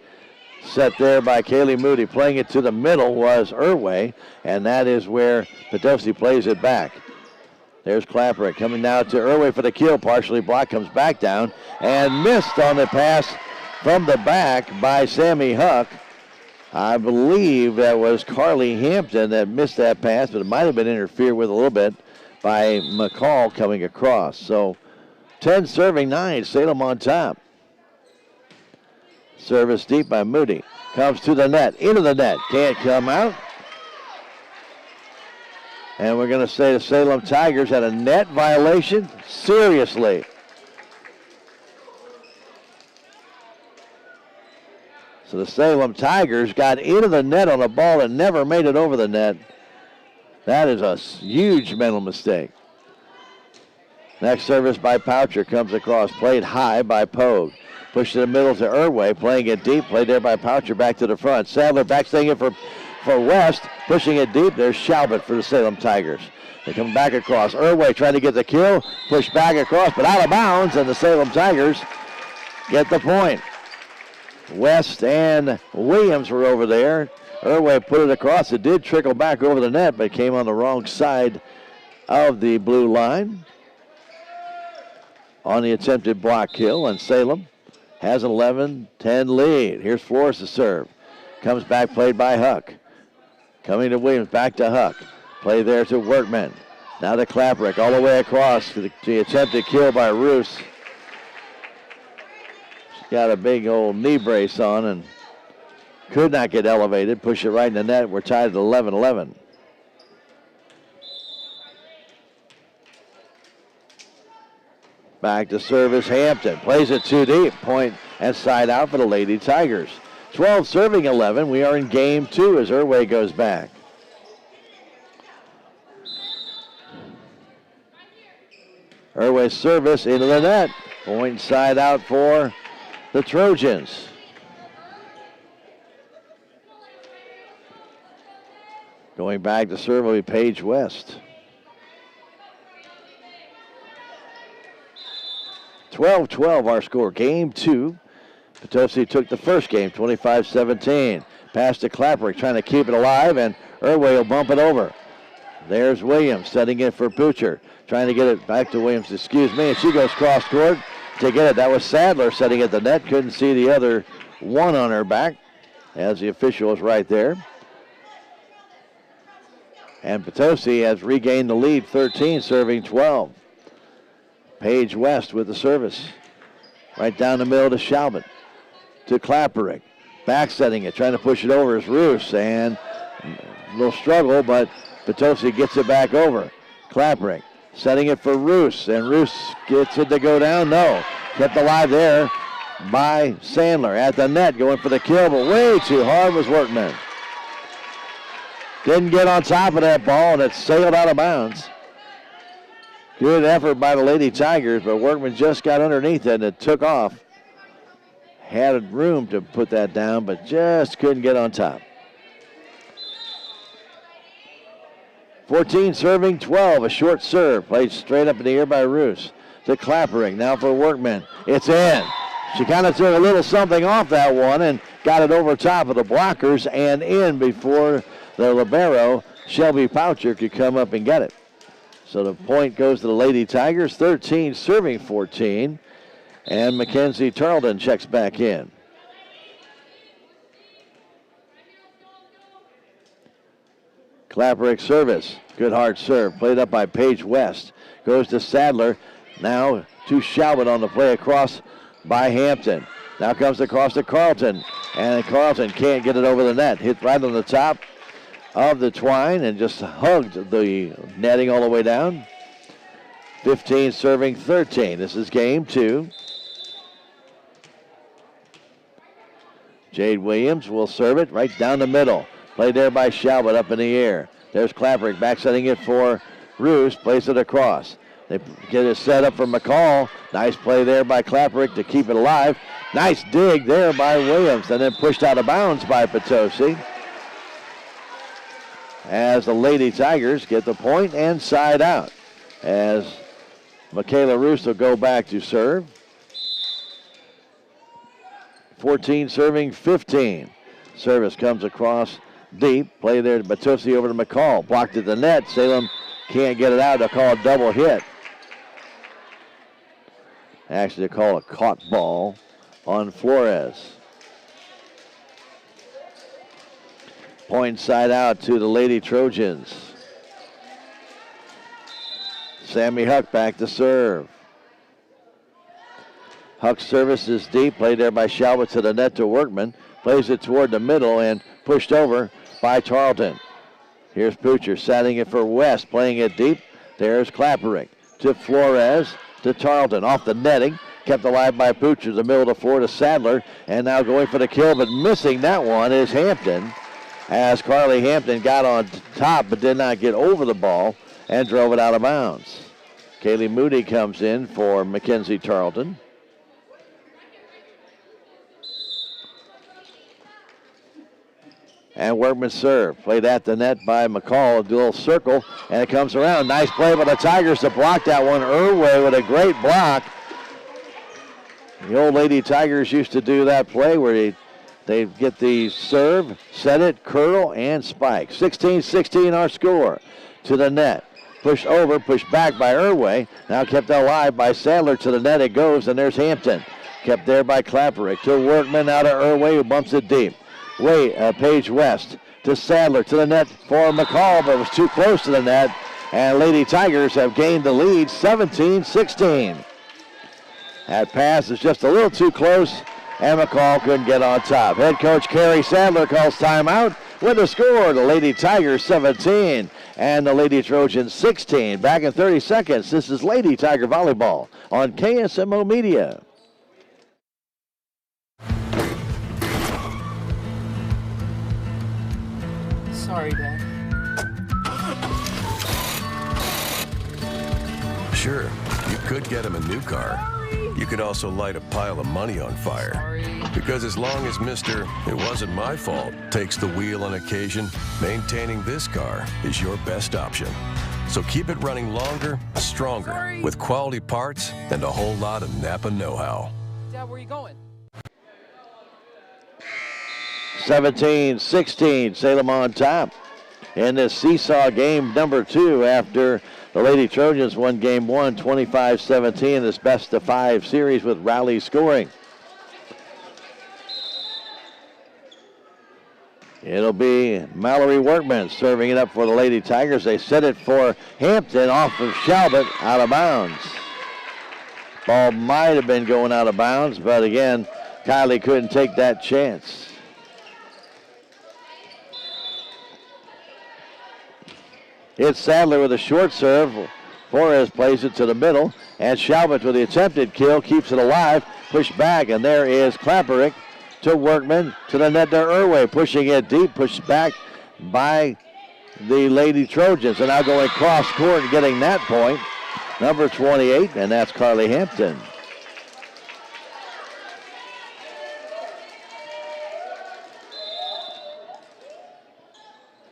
Set there by Kaylee Moody. Playing it to the middle was Irway, and that is where Potosi plays it back. There's Klapperick coming now to Irway for the kill. Partially blocked, comes back down, and missed on the pass from the back by Sammy Huck. I believe that was Carly Hampton that missed that pass, but it might have been interfered with a little bit by McCall coming across. So 10 serving 9, Salem on top. Service deep by Moody. Comes to the net, into the net. Can't come out. And we're going to say the Salem Tigers had a net violation. Seriously. So the Salem Tigers got into the net on a ball and never made it over the net. That is a huge mental mistake. Next service by Poucher comes across. Played high by Pogue. Pushed to the middle to Irway. Playing it deep. Played there by Poucher back to the front. Sadler backstaying it for West. Pushing it deep. There's Shalbert for the Salem Tigers. They come back across. Irway trying to get the kill. Pushed back across, but out of bounds, and the Salem Tigers get the point. West and Williams were over there. Irway put it across. It did trickle back over the net, but came on the wrong side of the blue line on the attempted block kill, and Salem has an 11-10 lead. Here's Flores to serve. Comes back, played by Huck. Coming to Williams, back to Huck. Play there to Workman. Now to Klapperick, all the way across to the attempted kill by Roos. She's got a big old knee brace on and could not get elevated. Push it right in the net. We're tied at 11-11. Back to service, Hampton. Plays it too deep. Point and side out for the Lady Tigers. 12 serving 11. We are in game 2 as Irway goes back. Irway's service into the net. Point side out for the Trojans. Going back to serve will be Paige West. 12-12 our score. Game 2. Potosi took the first game, 25-17. Pass to Klapperick, trying to keep it alive, and Irway will bump it over. There's Williams setting it for Poocher. Trying to get it back to Williams, and she goes cross court to get it. That was Sadler setting at the net. Couldn't see the other one on her back as the official is right there. And Potosi has regained the lead, 13, serving 12. Paige West with the service. Right down the middle to Schaubert. To Klapperick. Back setting it, trying to push it over is Roos. And a little struggle, but Potosi gets it back over. Klapperick setting it for Roos. And Roos gets it to go down. No. Kept alive there by Sandler. At the net, going for the kill, but way too hard was Workman. Didn't get on top of that ball, and it sailed out of bounds. Good effort by the Lady Tigers, but Workman just got underneath it, and it took off. Had room to put that down, but just couldn't get on top. 14 serving 12, a short serve. Played straight up in the air by Roos. To Klappering, now for Workman. It's in. She kind of took a little something off that one and got it over top of the blockers and in before the libero, Shelby Poucher, could come up and get it. So the point goes to the Lady Tigers, 13 serving 14. And Mackenzie Tarleton checks back in. Klapperick service. Good hard serve. Played up by Paige West. Goes to Sadler. Now to Schaubert on the play across by Hampton. Now comes across to Carlton. And Carlton can't get it over the net. Hit right on the top of the twine and just hugged the netting all the way down. 15 serving 13. This is game 2. Jade Williams will serve it right down the middle. Played there by Schaubert up in the air. There's Klapperick back setting it for Roos. Plays it across. They get it set up for McCall. Nice play there by Klapperick to keep it alive. Nice dig there by Williams and then pushed out of bounds by Potosi. As the Lady Tigers get the point and side out. As Michaela Roos will go back to serve. 14 serving 15. Service comes across deep. Play there to Potosi over to McCall. Blocked at the net. Salem can't get it out. They'll call a double hit. Actually, they call a caught ball on Flores. Point side out to the Lady Trojans. Sammy Huck back to serve. Huck's service is deep. Played there by Schaubert to the net to Workman. Plays it toward the middle and pushed over by Tarleton. Here's Poocher setting it for West. Playing it deep. There's Klapperick to Flores to Tarleton. Off the netting. Kept alive by Poocher. The middle of the floor to Sadler. And now going for the kill, but missing that one is Hampton. As Carly Hampton got on top but did not get over the ball and drove it out of bounds. Kaylee Moody comes in for Mackenzie Tarleton. And Workman serve. Played at the net by McCall. A dual circle. And it comes around. Nice play by the Tigers to block that one. Irway with a great block. The old Lady Tigers used to do that play where they get the serve, set it, curl, and spike. 16-16 our score. To the net. Pushed over, pushed back by Irway. Now kept alive by Sadler. To the net it goes, and there's Hampton. Kept there by Klapperick. To Workman, out of Irway, who bumps it deep. Paige West to Sadler to the net for McCall, but it was too close to the net. And Lady Tigers have gained the lead, 17-16. That pass is just a little too close, and McCall couldn't get on top. Head coach Carrie Sadler calls timeout with the score. The Lady Tigers 17 and the Lady Trojans 16. Back in 30 seconds. This is Lady Tiger Volleyball on KSMO Media. Sorry, Dad. Sure, you could get him a new car. You could also light a pile of money on fire. Because as long as Mr. It wasn't my fault takes the wheel on occasion, maintaining this car is your best option. So keep it running longer, stronger, with quality parts and a whole lot of Napa know-how. Dad, where are you going? 17-16, Salem on top. in this seesaw game number 2 after the Lady Trojans won game 1 25-17 in this best-of-5 series with rally scoring. It'll be Mallory Workman serving it up for the Lady Tigers. They set it for Hampton off of Shalbert, out of bounds. Ball might have been going out of bounds, but again, Kylie couldn't take that chance. It's Sadler with a short serve. Flores plays it to the middle, and Shalbert with the attempted kill keeps it alive. Pushed back, and there is Klapperick to Workman, to the net to Irway, pushing it deep, pushed back by the Lady Trojans, and now going cross court and getting that point. Number 28, and that's Carly Hampton.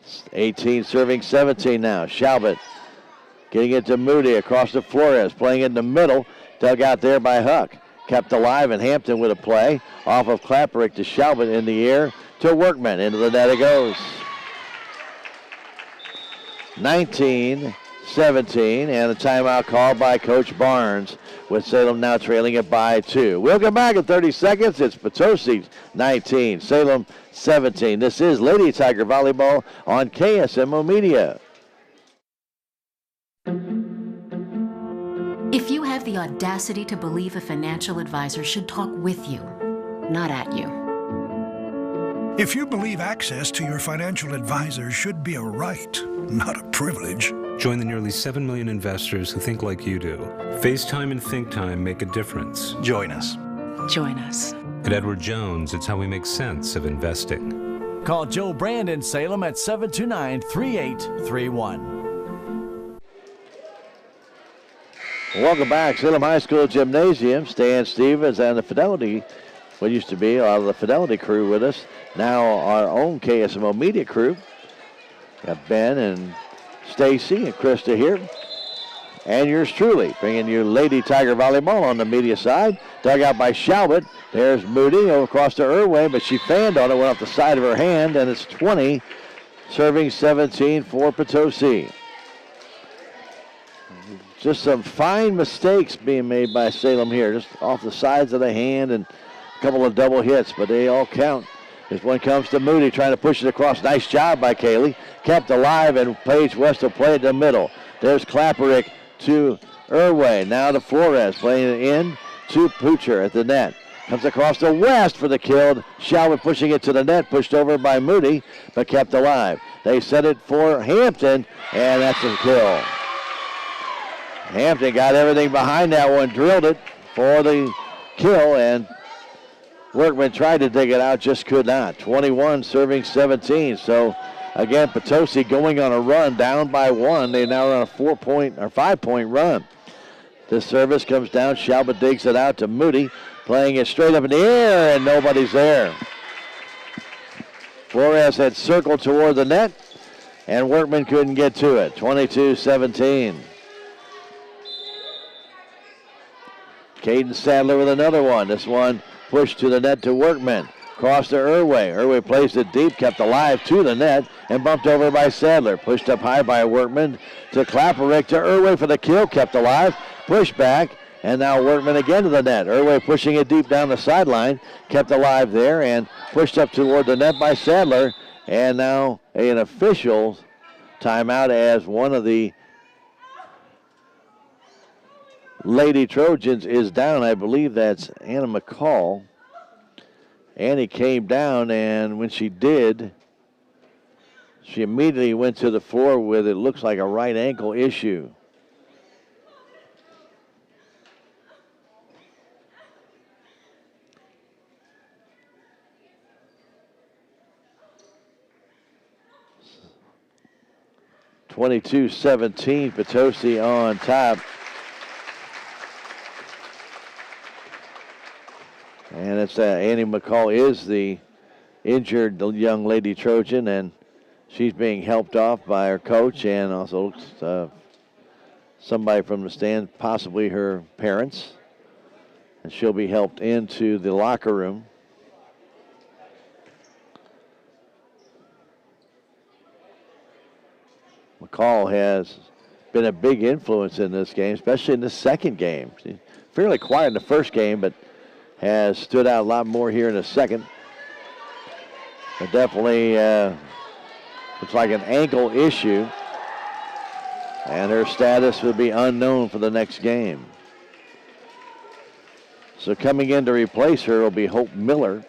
It's 18 serving 17 now. Shalbert getting it to Moody across to Flores, playing in the middle, dug out there by Huck. Kept alive, and Hampton with a play off of Klapperick to Shalbert in the air to Workman. Into the net it goes. 19-17, and a timeout called by Coach Barnes, with Salem now trailing it by 2. We'll come back in 30 seconds. It's Potosi 19, Salem 17. This is Lady Tiger Volleyball on KSMO Media. If you have the audacity to believe a financial advisor should talk with you, not at you. If you believe access to your financial advisor should be a right, not a privilege. Join the nearly 7 million investors who think like you do. FaceTime and Think Time make a difference. Join us. Join us. At Edward Jones, it's how we make sense of investing. Call Joe Brand in Salem at 729-3831. Welcome back. Salem High School Gymnasium. Stan Stevens and the Fidelity, what used to be the Fidelity crew with us. Now our own KSMO media crew. Got Ben and Stacy and Krista here. And yours truly, bringing you Lady Tiger Volleyball on the media side. Dug out by Shalbert. There's Moody across to Irway, but she fanned on it, went off the side of her hand, and it's 20, serving 17 for Potosi. Just some fine mistakes being made by Salem here, just off the sides of the hand and a couple of double hits, but they all count. This one comes to Moody, trying to push it across. Nice job by Kaylee. Kept alive, and Paige West will play it in the middle. There's Klapperick to Irway. Now to Flores, playing it in to Poocher at the net. Comes across to West for the kill. Shalbert pushing it to the net, pushed over by Moody, but kept alive. They set it for Hampton, and that's a kill. Hampton got everything behind that one, drilled it for the kill, and Workman tried to dig it out, just could not. 21 serving 17. So again, Potosi going on a run, down by 1. They now are on a 5-point run. This service comes down. Shalbert digs it out to Moody, playing it straight up in the air, and nobody's there. Flores had circled toward the net, and Workman couldn't get to it. 22-17. Caden Sadler with another one. This one pushed to the net to Workman. Cross to Irway. Irway plays it deep, kept alive to the net, and bumped over by Sadler. Pushed up high by Workman to Klapperick to Irway for the kill, kept alive. Push back, and now Workman again to the net. Irway pushing it deep down the sideline, kept alive there, and pushed up toward the net by Sadler. And now an official timeout as one of the Lady Trojans is down. I believe that's Anna McCall. Annie came down, and when she did, she immediately went to the floor with it looks like a right ankle issue. (22-17) Potosi on top. And it's Annie McCall is the injured young Lady Trojan, and she's being helped off by her coach and also somebody from the stand, possibly her parents. And she'll be helped into the locker room. call has been a big influence in this game, especially in the second game. She's fairly quiet in the first game, but has stood out a lot more here in the second. But definitely looks like an ankle issue, and her status will be unknown for the next game. So coming in to replace her will be Hope Miller,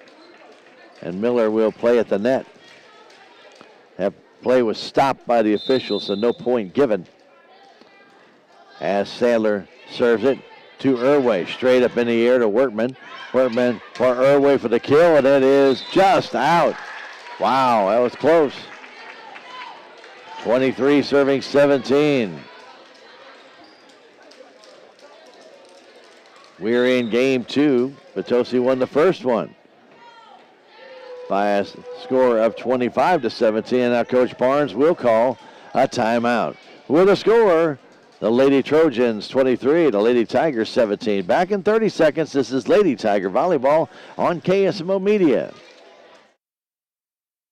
and Miller will play at the net. That play was stopped by the officials, so no point given. As Sadler serves it to Irway, straight up in the air to Workman. Workman for Irway for the kill, and it is just out. Wow, that was close. 23 serving 17. We're in game 2. Potosi won the first one by a score of 25-17. And now Coach Barnes will call a timeout. With a score, the Lady Trojans 23, the Lady Tigers 17. Back in 30 seconds, this is Lady Tiger Volleyball on KSMO Media.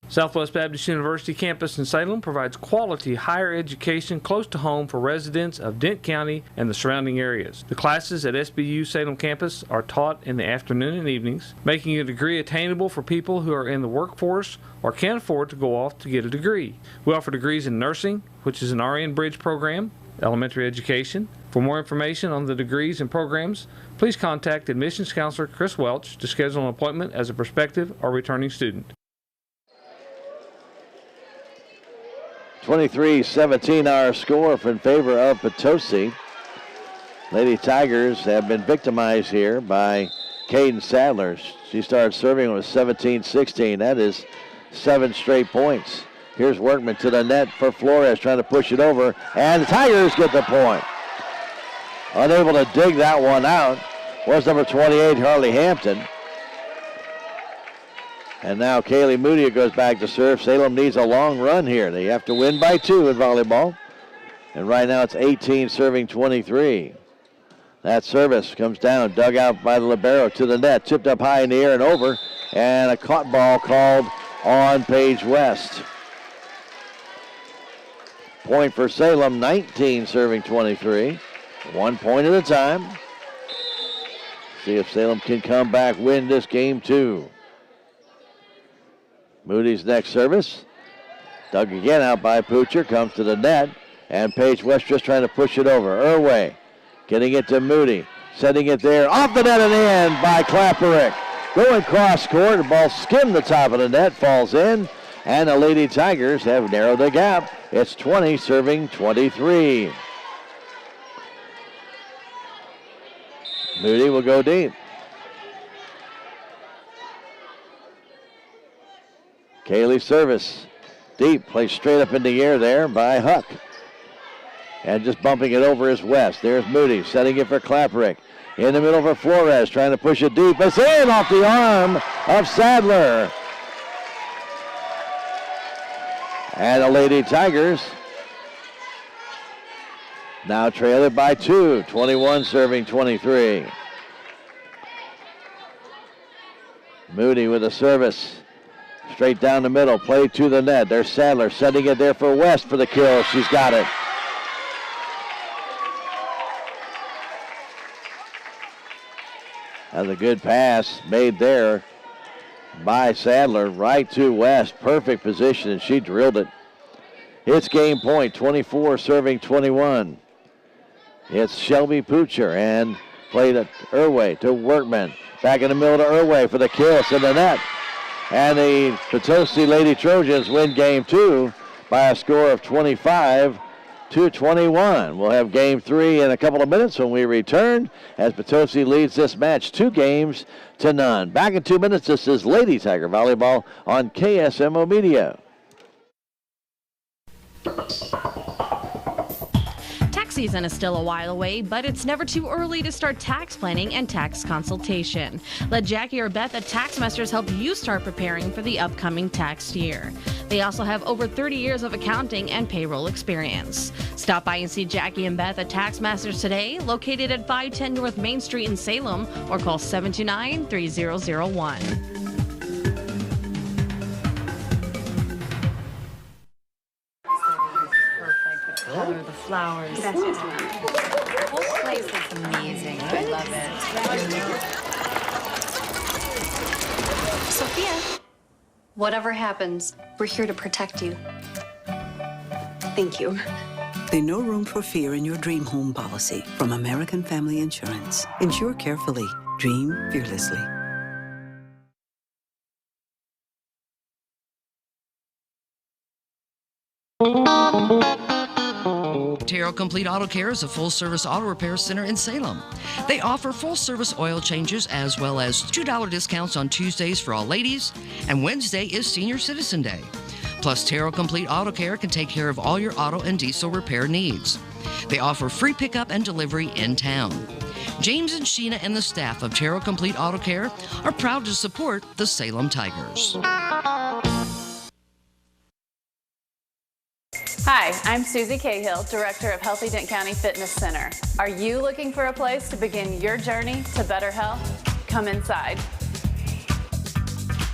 Southwest Baptist University campus in Salem provides quality higher education close to home for residents of Dent County and the surrounding areas. The classes at SBU Salem campus are taught in the afternoon and evenings, making a degree attainable for people who are in the workforce or can't afford to go off to get a degree. We offer degrees in nursing, which is an RN Bridge program, elementary education. For more information on the degrees and programs, please contact admissions counselor Chris Welch to schedule an appointment as a prospective or returning student. 23-17 our score in favor of Potosi. Lady Tigers have been victimized here by Caden Sadler. She started serving with 17-16. That is 7 straight points. Here's Workman to the net for Flores, trying to push it over, and the Tigers get the point. Unable to dig that one out was number 28, Harley Hampton. And now Kaylee Moody goes back to serve. Salem needs a long run here. They have to win by 2 in volleyball. And right now it's 18 serving 23. That service comes down, dug out by the libero to the net, tipped up high in the air and over, and a caught ball called on Paige West. Point for Salem, 19 serving 23. 1 point at a time. See if Salem can come back, win this game 2. Moody's next service. Dug again out by Poocher, comes to the net, and Paige West just trying to push it over. Irway getting it to Moody, setting it there, off the net and in by Klapperick. Going cross court, the ball skimmed the top of the net, falls in, and the Lady Tigers have narrowed the gap. It's 20 serving 23. Moody will go deep. Kaylee service. Deep, placed straight up in the air there by Huck. And just bumping it over is West. There's Moody, setting it for Klapperick. In the middle for Flores, trying to push it deep. It's in off the arm of Sadler. And the Lady Tigers now trail it by 2. 21 serving 23. Moody with a service. Straight down the middle, play to the net. There's Sadler setting it there for West for the kill. She's got it. That's a good pass made there by Sadler right to West. Perfect position, and she drilled it. It's game point, 24 serving 21. It's Shelby Poocher, and played at Irway to Workman. Back in the middle to Irway for the kill. It's in the net. And the Potosi Lady Trojans win game 2 by a score of 25-21. We'll have game 3 in a couple of minutes when we return, as Potosi leads this match 2-0. Back in 2 minutes, this is Lady Tiger Volleyball on KSMO Media. Tax season is still a while away, but it's never too early to start tax planning and tax consultation. Let Jackie or Beth at Tax Masters help you start preparing for the upcoming tax year. They also have over 30 years of accounting and payroll experience. Stop by and see Jackie and Beth at Tax Masters today, located at 510 North Main Street in Salem, or call 729-3001. flowers. That's just one. The whole place looks amazing. I love it. Sophia, whatever happens, we're here to protect you. Thank you. There's no room for fear in your dream home policy from American Family Insurance. Insure carefully. Dream fearlessly. Terrell Complete Auto Care is a full-service auto repair center in Salem. They offer full-service oil changes as well as $2 discounts on Tuesdays for all ladies, and Wednesday is Senior Citizen Day. Plus, Terrell Complete Auto Care can take care of all your auto and diesel repair needs. They offer free pickup and delivery in town. James and Sheena and the staff of Terrell Complete Auto Care are proud to support the Salem Tigers. Hi, I'm Susie Cahill, Director of Healthy Dent County Fitness Center. Are you looking for a place to begin your journey to better health? Come inside.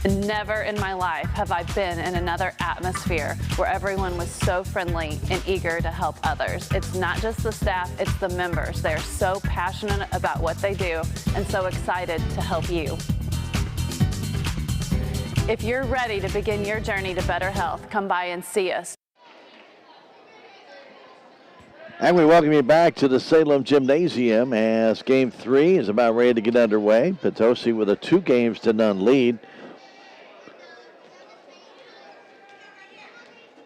Never in my life have I been in another atmosphere where everyone was so friendly and eager to help others. It's not just the staff, it's the members. They're so passionate about what they do and so excited to help you. If you're ready to begin your journey to better health, come by and see us. And we welcome you back to the Salem Gymnasium as Game 3 is about ready to get underway. Potosi with a 2-0 lead.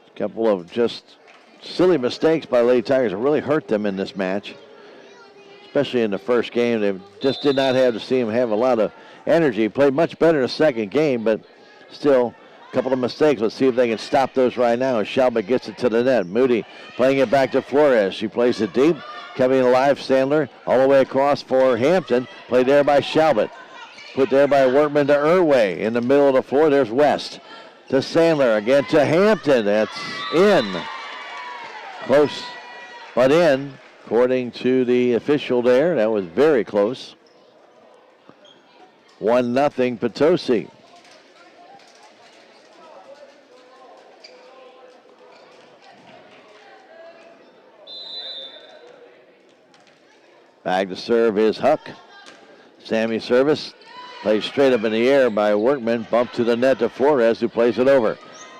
A couple of just silly mistakes by Lady Tigers have really hurt them in this match, especially in the first game. They just did not have to see him have a lot of energy. Played much better in the second game, but still a couple of mistakes. Let's see if they can stop those right now as Shalba gets it to the net. Moody playing it back to Flores. She plays it deep. Coming alive, Sandler all the way across for Hampton. Played there by Shalbert. Put there by Workman to Irway. In the middle of the floor, there's West. To Sandler, again to Hampton. That's in. Close, but in. According to the official there, that was very close. 1-0 Potosi. Back to serve is Huck. Sammy service. Played straight up in the air by Workman. Bump to the net to Flores, who plays it over.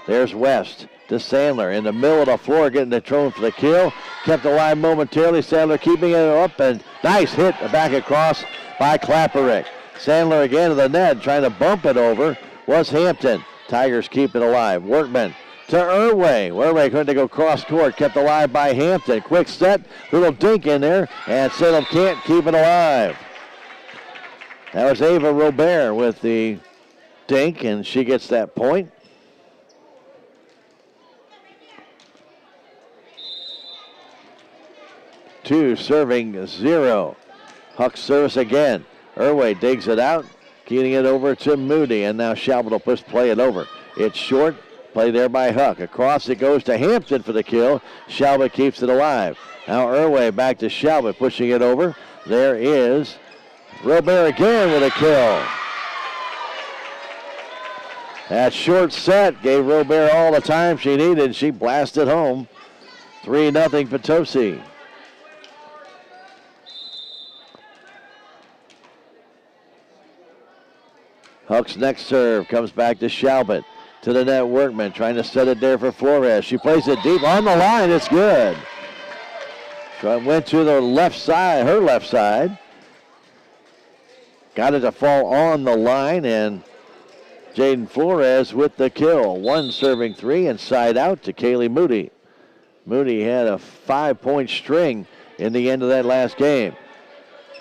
There's West to Sandler. In the middle of the floor, getting the throw for the kill. Kept alive momentarily. Sandler keeping it up, and nice hit back across by Klapperick. Sandler again to the net, trying to bump it over. Was Hampton. Tigers keep it alive. Workman to Irway. Irway couldn't go cross court. Kept alive by Hampton. Quick set. Little dink in there, and Salem can't keep it alive. That was Ava Robert with the dink, and she gets that point. Two serving 0. Huck service again. Irway digs it out, getting it over to Moody, and now Shalbert will play it over. It's short. Play there by Huck. Across it goes to Hampton for the kill. Shalbert keeps it alive. Now Irway back to Shalbert, pushing it over. There is Robert again with a kill. That short set gave Robert all the time she needed. She blasted home. 3-0 Potosi. Huck's next serve comes back to Shalbert. To the net, Workman trying to set it there for Flores. She plays it deep on the line. It's good. Went to the left side, her left side. Got it to fall on the line, and Jaden Flores with the kill. 1 serving 3 and side out to Kaylee Moody. Moody had a 5-point string in the end of that last game.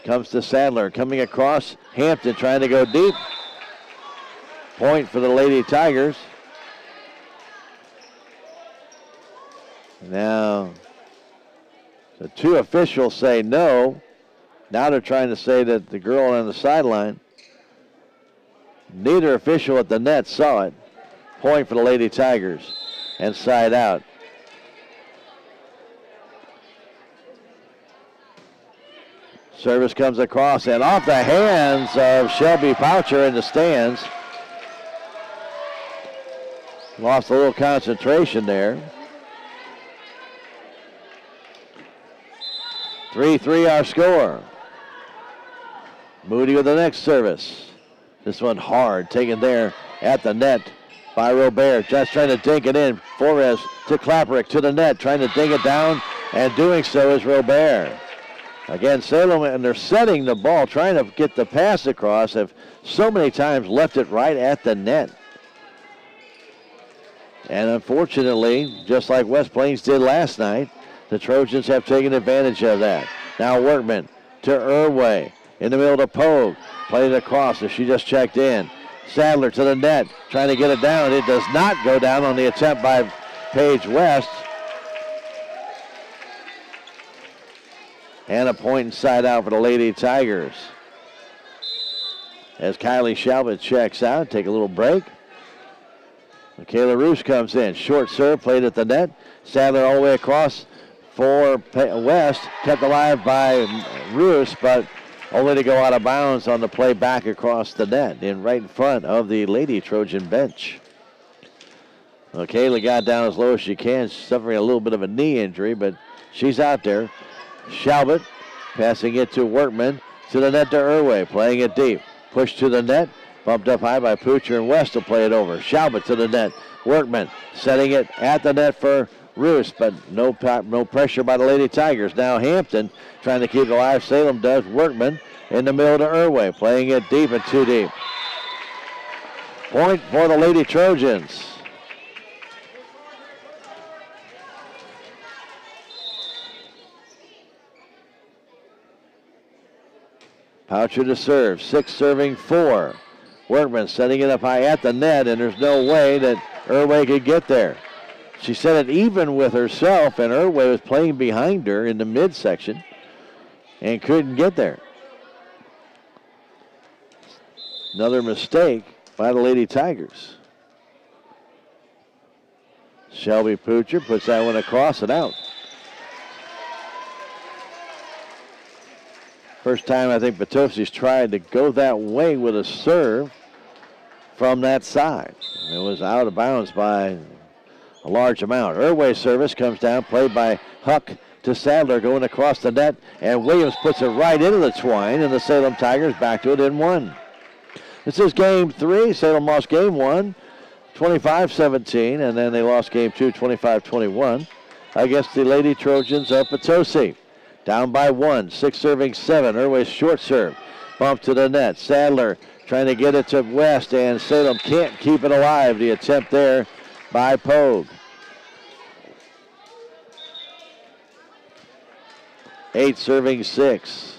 Comes to Sadler, coming across. Hampton trying to go deep. Point for the Lady Tigers. Now, the 2 officials say no. Now they're trying to say that the girl on the sideline. Neither official at the net saw it. Point for the Lady Tigers and side out. Service comes across and off the hands of Shelby Poucher in the stands. Lost a little concentration there. 3-3 our score. Moody with the next service. This one hard, taken there at the net by Robert. Just trying to dink it in. Flores to Klapperick to the net, trying to dink it down, and doing so is Robert. Again, Salem, and they're setting the ball, trying to get the pass across, have so many times left it right at the net. And unfortunately, just like West Plains did last night, the Trojans have taken advantage of that. Now Workman to Irway. In the middle to Pogue. Played it across as she just checked in. Sadler to the net, trying to get it down. It does not go down on the attempt by Paige West. And a point inside out for the Lady Tigers. As Kylie Shalvett checks out, take a little break. Michaela Roos comes in. Short serve, played at the net. Sadler all the way across for West. Kept alive by Roos, but only to go out of bounds on the play back across the net, right in front of the Lady Trojan bench. Well, Kayla got down as low as she can, suffering a little bit of a knee injury, but she's out there. Shalvett passing it to Workman, to the net to Irway, playing it deep. Pushed to the net, bumped up high by Poocher, and West will play it over. Shalvett to the net. Workman setting it at the net for Roos, but no pressure by the Lady Tigers. Now Hampton trying to keep it alive. Salem does. Workman in the middle to Irway, playing it deep and too deep. Point for the Lady Trojans. Poucher to serve. 6 serving 4. Workman setting it up high at the net, and there's no way that Irway could get there. She set it even with herself, and Irway was playing behind her in the midsection and couldn't get there. Another mistake by the Lady Tigers. Shelby Poocher puts that one across and out. First time I think Potosi's tried to go that way with a serve from that side. It was out of bounds by a large amount. Irway's service comes down, played by Huck to Sadler, going across the net, and Williams puts it right into the twine, and the Salem Tigers back to it in 1. This is game 3. Salem lost game 1, 25-17, and then they lost game 2, 25-21, against the Lady Trojans of Potosi. Down by 1, 6 serving 7. Irway's short serve, bump to the net. Sadler trying to get it to West, and Salem can't keep it alive. The attempt there by Pogue. 8 serving 6.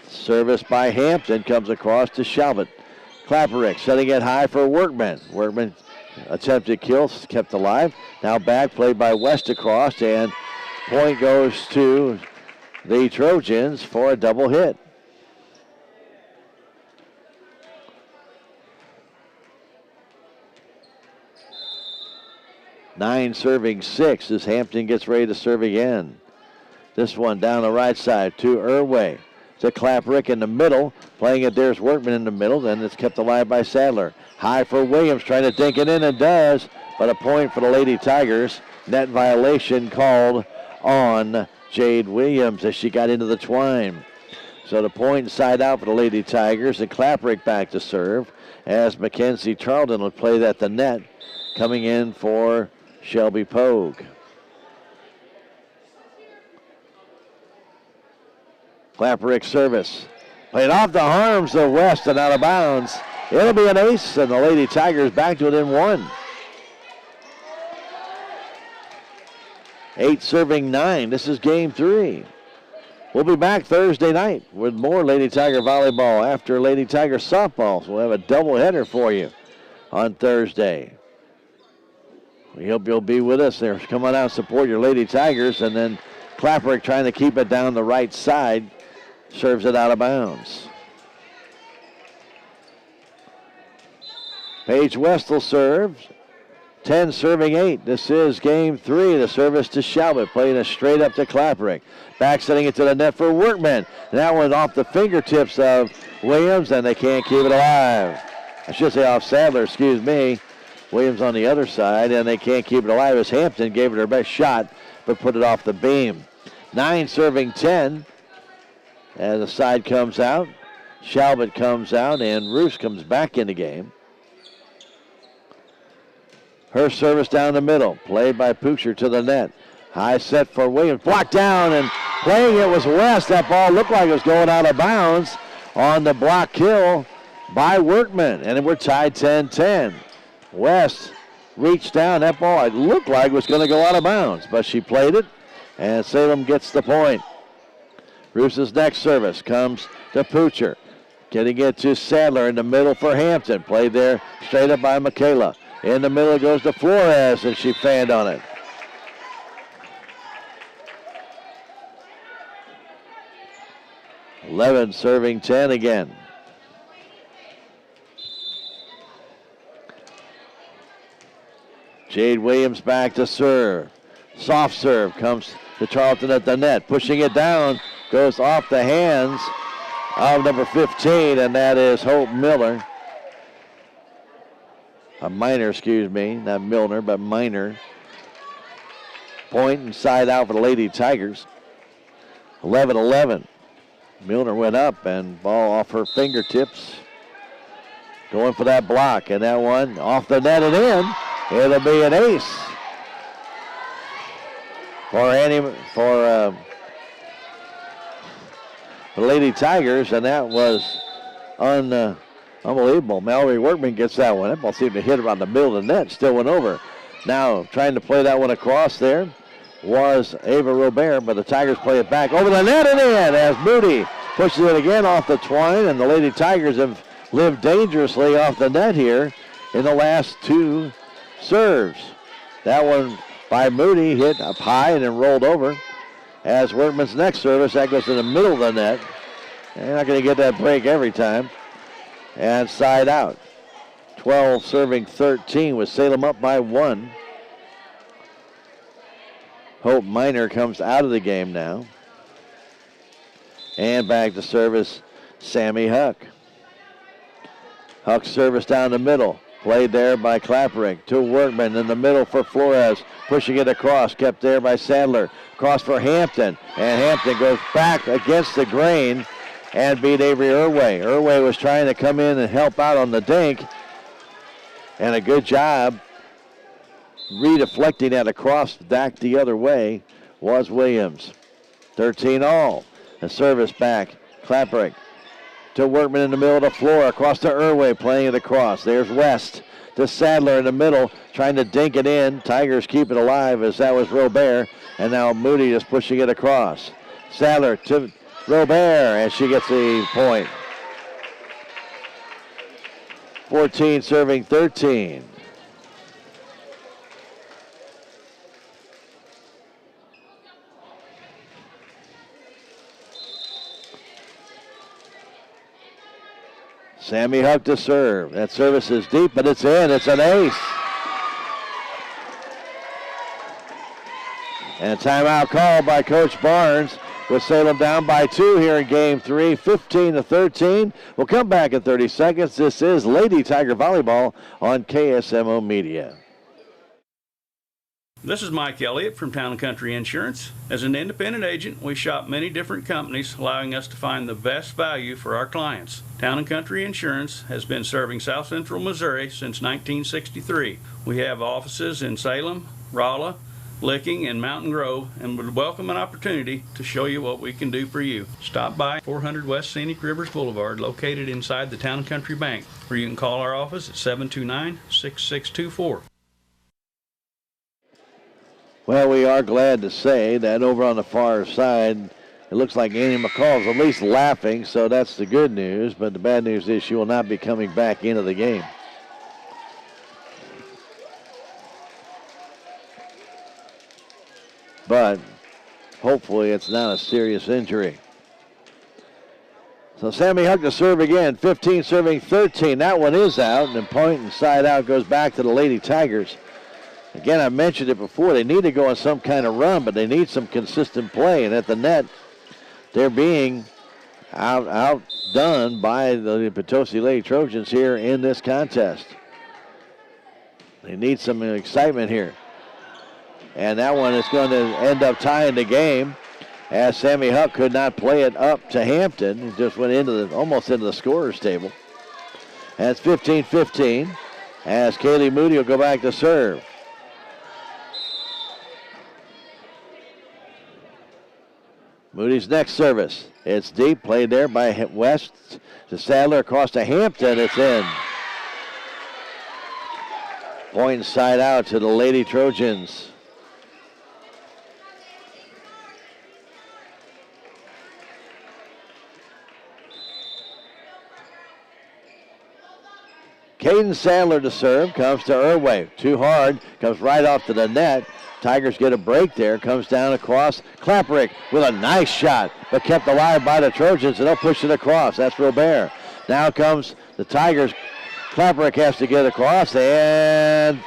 Service by Hampton comes across to Shalvett. Klapperick setting it high for Workman. Workman attempted kill, kept alive. Now back, played by West across, and point goes to the Trojans for a double hit. Nine serving 6 as Hampton gets ready to serve again. This one down the right side to Irway. To Klapperick in the middle. Playing it, there's Workman in the middle. Then it's kept alive by Sadler. High for Williams, trying to dink it in, and does. But a point for the Lady Tigers. Net violation called on Jade Williams as she got into the twine. So the point side out for the Lady Tigers, and Klapperick back to serve as Mackenzie Charlton will play that the net, coming in for Shelby Pogue. Klapperick service. Played off the arms of West and out of bounds. It'll be an ace, and the Lady Tigers back to it in 1. 8 serving 9. This is game 3. We'll be back Thursday night with more Lady Tiger volleyball after Lady Tiger softball. So we'll have a doubleheader for you on Thursday. We hope you'll be with us there. Come on out and support your Lady Tigers. And then Klapperick trying to keep it down the right side. Serves it out of bounds. Paige West will serve. 10 serving 8. This is game 3. The service to Shalvett, playing it straight up to Klapperick. Back setting it to the net for Workman. That one off the fingertips of Williams, and they can't keep it alive. I should say off Sadler, excuse me. Williams on the other side, and they can't keep it alive as Hampton gave it her best shot, but put it off the beam. 9 serving 10. As the side comes out, Shalbert comes out, and Roos comes back in the game. Her service down the middle, played by Poocher to the net. High set for Williams, blocked down, and playing it was West. That ball looked like it was going out of bounds on the block kill by Workman, and we're tied 10-10. West reached down. That ball, it looked like it was going to go out of bounds, but she played it, and Salem gets the point. Roos's next service comes to Poocher. Getting it to Sadler in the middle for Hampton. Played there straight up by Michaela. In the middle it goes to Flores, and she fanned on it. (11) serving 10 again. Jade Williams back to serve. Soft serve comes to Charlton at the net. Pushing it down. Goes off the hands of number 15, and that is Hope Miller. Minor, excuse me. Not Milner, but Minor. Point and side out for the Lady Tigers. 11-11. Milner went up, and ball off her fingertips. Going for that block, and that one off the net and in. It'll be an ace for the Lady Tigers, and that was unbelievable. Mallory Workman gets that one. That ball seemed to hit around the middle of the net, still went over. Now trying to play that one across there was Ava Robert, but the Tigers play it back over the net and in as Moody pushes it again off the twine, and the Lady Tigers have lived dangerously off the net here in the last 2 serves. That one by Moody hit up high and then rolled over. As Workman's next service, that goes to the middle of the net. They're not going to get that break every time. And side out. 12 serving 13 with Salem up by 1. Hope Minor comes out of the game now. And back to service, Sammy Huck. Huck's service down the middle. Played there by Clappering to Workman in the middle for Flores. Pushing it across, kept there by Sadler. Cross for Hampton, and Hampton goes back against the grain and beat Avery Irway. Irway was trying to come in and help out on the dink, and a good job redeflecting that across back the other way was Williams. 13 all. A service back, Clappering to Workman in the middle of the floor, across to Irway, playing it across. There's West to Sadler in the middle, trying to dink it in. Tigers keep it alive as that was Robert, and now Moody is pushing it across. Sadler to Robert, and she gets the point. 14 serving 13. Sammy Huck to serve. That service is deep, but it's in. It's an ace. And timeout called by Coach Barnes with Salem down by 2 here in Game 3, 15-13. We'll come back in 30 seconds. This is Lady Tiger Volleyball on KSMO Media. This is Mike Elliott from Town & Country Insurance. As an independent agent, we shop many different companies, allowing us to find the best value for our clients. Town & Country Insurance has been serving South Central Missouri since 1963. We have offices in Salem, Rolla, Licking, and Mountain Grove, and would welcome an opportunity to show you what we can do for you. Stop by 400 West Scenic Rivers Boulevard, located inside the Town & Country Bank, or you can call our office at 729-6624. Well, we are glad to say that over on the far side, it looks like Annie McCall is at least laughing, so that's the good news. But the bad news is she will not be coming back into the game. But hopefully it's not a serious injury. So Sammy Huck to serve again, 15 serving 13. That one is out, and then point and side out goes back to the Lady Tigers. Again, I mentioned it before. They need to go on some kind of run, but they need some consistent play. And at the net, they're being outdone by the Potosi Lady Trojans here in this contest. They need some excitement here. And that one is going to end up tying the game as Sammy Huck could not play it up to Hampton. He just went almost into the scorer's table. And it's 15-15 as Kaylee Moody will go back to serve. Moody's next service. It's deep, played there by West to Sadler across to Hampton. It's in. Point side out to the Lady Trojans. Caden Sadler to serve, comes to Irway. Too hard, comes right off to the net. Tigers get a break there, comes down across. Klapperick with a nice shot, but kept alive by the Trojans, and they'll push it across. That's Robert. Now comes the Tigers. Klapperick has to get across, and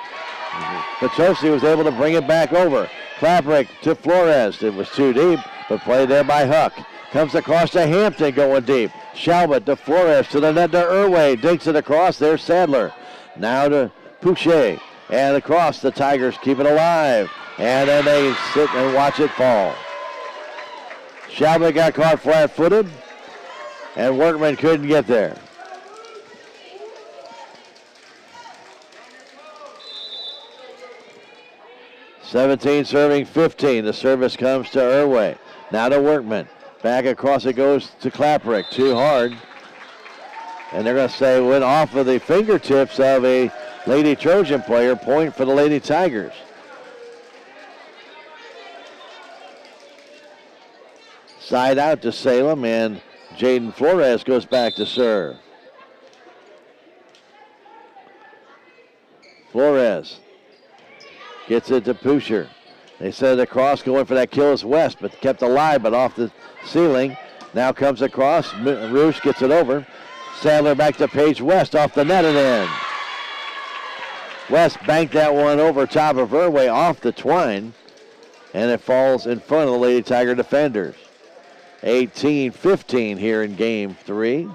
Potosi was able to bring it back over. Klapperick to Flores. It was too deep, but played there by Huck. Comes across to Hampton going deep. Shalbert to Flores to the net to Irway. Dinks it across. There's Sadler. Now to Pouchet. And across, the Tigers keep it alive. And then they sit and watch it fall. Shalbert got caught flat-footed. And Workman couldn't get there. (17 serving 15). The service comes to Irway. Now to Workman. Back across it goes to Klapperick. Too hard. And they're going to say went off of the fingertips of a Lady Trojan player. Point for the Lady Tigers. Side out to Salem, and Jaden Flores goes back to serve. Flores gets it to Pusher. They set it across, going for that kill is West, but kept alive, but off the ceiling. Now comes across. Roosh gets it over. Sadler back to Paige West off the net and in. West banked that one over top of Irway off the twine, and it falls in front of the Lady Tiger defenders. 18-15 here in game 3.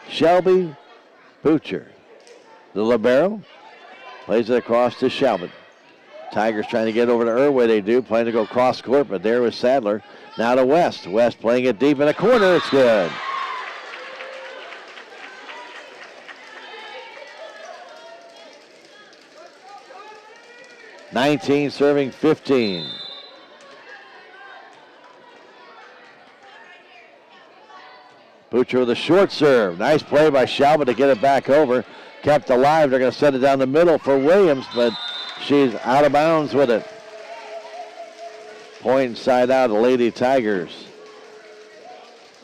Shelby Butcher, the libero, plays it across to Shelby. Tigers trying to get over to Irway. They do, playing to go cross court, but there was Sadler. Now to West. West playing it deep in the corner. It's good. (19 serving 15). Butcher with a short serve. Nice play by Shalba to get it back over. Kept alive. They're going to set it down the middle for Williams, but she's out of bounds with it. Point side out, the Lady Tigers.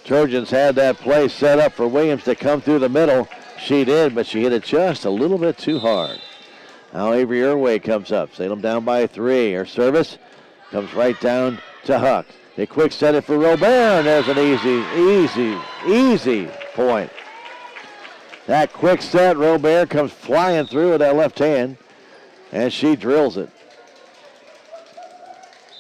Trojans had that play set up for Williams to come through the middle. She did, but she hit it just a little bit too hard. Now Avery Irway comes up. Salem down by 3. Her service comes right down to Huck. They quick set it for Robert, and there's an easy point. That quick set, Robert comes flying through with that left hand, and she drills it.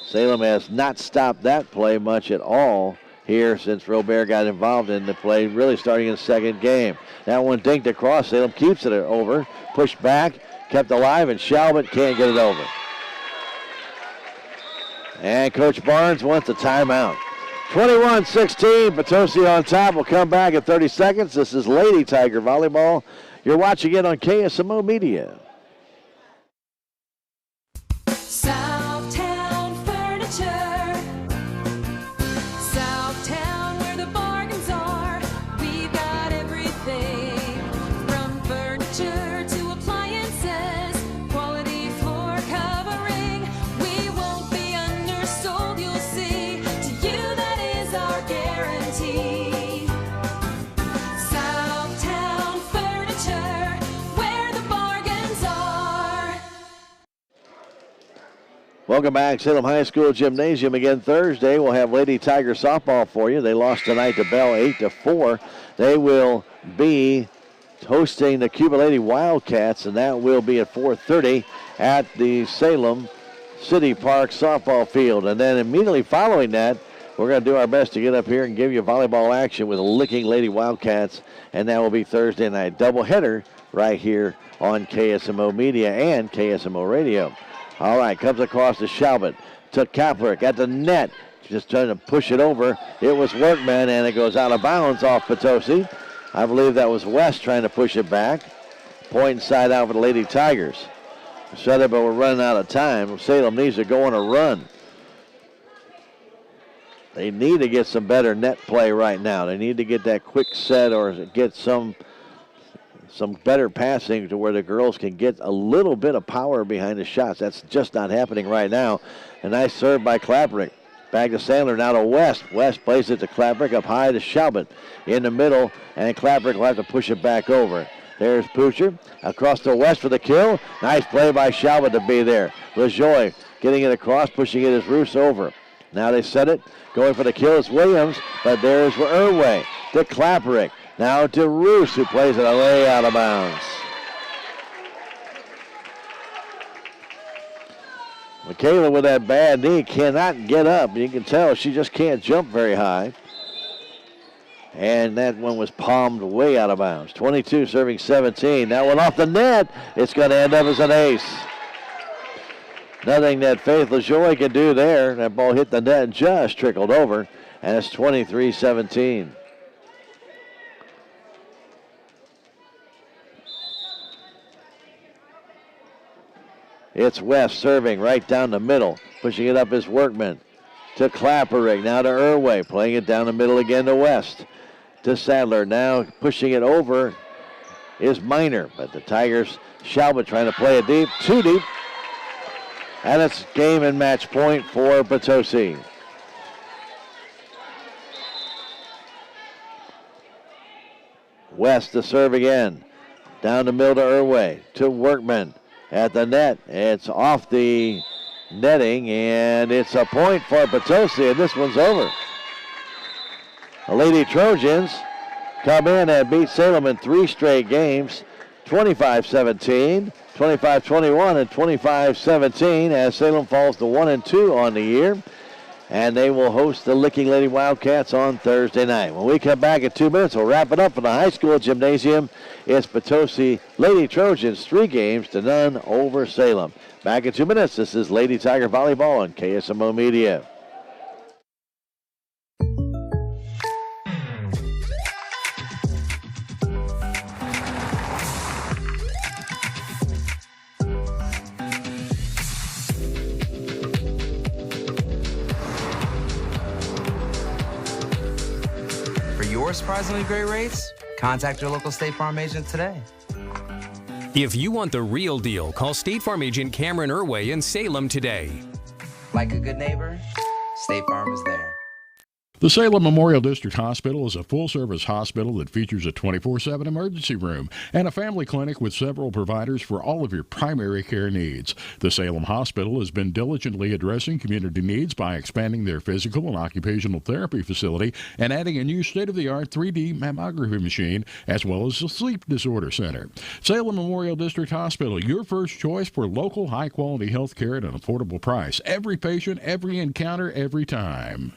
Salem has not stopped that play much at all here since Robert got involved in the play, really starting in the second game. That one dinked across. Salem keeps it over, pushed back, kept alive, and Shalbert can't get it over. And Coach Barnes wants a timeout. 21-16, Potosi on top. We'll come back in 30 seconds. This is Lady Tiger Volleyball. You're watching it on KSMO Media. Southtown Furniture. Southtown, where the bargains are. We've got everything from furniture to appliances. Quality floor covering. We won't be undersold, you'll see. To you, that is our guarantee. Southtown Furniture, where the bargains are. Welcome back, Salem High School Gymnasium. Again, Thursday, we'll have Lady Tiger softball for you. They lost tonight to Bell 8-4. They will be hosting the Cuba Lady Wildcats, and that will be at 4:30 at the Salem City Park softball field. And then immediately following that, we're going to do our best to get up here and give you volleyball action with the Licking Lady Wildcats, and that will be Thursday night. Doubleheader right here on KSMO Media and KSMO Radio. All right, comes across to Shalbert, to Kaplick at the net. Just trying to push it over. It was Workman, and it goes out of bounds off Potosi. I believe that was West trying to push it back. Point inside out for the Lady Tigers. Shut it, but we're running out of time. Salem needs to go on a run. They need to get some better net play right now. They need to get that quick set or get some better passing to where the girls can get a little bit of power behind the shots. That's just not happening right now. A nice serve by Klaprick. Back to Sandler, now to West. West plays it to Klaprick, up high to Shalbert in the middle, and Klaprick will have to push it back over. There's Poocher across to West for the kill. Nice play by Shalbert to be there. LaJoy getting it across, pushing it as Roos over. Now they set it, going for the kill is Williams, but there's Irway to Klaprick. Now to Roos, who plays it away out of bounds. Michaela with that bad knee cannot get up. You can tell she just can't jump very high. And that one was palmed way out of bounds. 22 serving 17. That one off the net. It's going to end up as an ace. Nothing that Faith LaJoy can do there. That ball hit the net and just trickled over. And it's 23-17. It's West serving right down the middle. Pushing it up is Workman. To Klapperick. Now to Irway. Playing it down the middle again to West. To Sadler. Now pushing it over is Miner. But the Tigers, Shalbert trying to play it deep. Too deep. And it's game and match point for Potosi. West to serve again. Down the middle to Irway. To Workman. At the net, it's off the netting, and it's a point for Potosi, and this one's over. The Lady Trojans come in and beat Salem in 3 straight games, 25-17, 25-21, and 25-17, as Salem falls to 1-2 on the year. And they will host the Licking Lady Wildcats on Thursday night. When we come back in 2 minutes, we'll wrap it up in the high school gymnasium. It's Potosi Lady Trojans 3-0 over Salem. Back in 2 minutes, this is Lady Tiger Volleyball on KSMO Media. Surprisingly great rates? Contact your local State Farm agent today. If you want the real deal, call State Farm agent Cameron Irway in Salem today. Like a good neighbor, State Farm is there. The Salem Memorial District Hospital is a full-service hospital that features a 24/7 emergency room and a family clinic with several providers for all of your primary care needs. The Salem Hospital has been diligently addressing community needs by expanding their physical and occupational therapy facility and adding a new state-of-the-art 3D mammography machine, as well as a sleep disorder center. Salem Memorial District Hospital, your first choice for local high-quality health care at an affordable price. Every patient, every encounter, every time.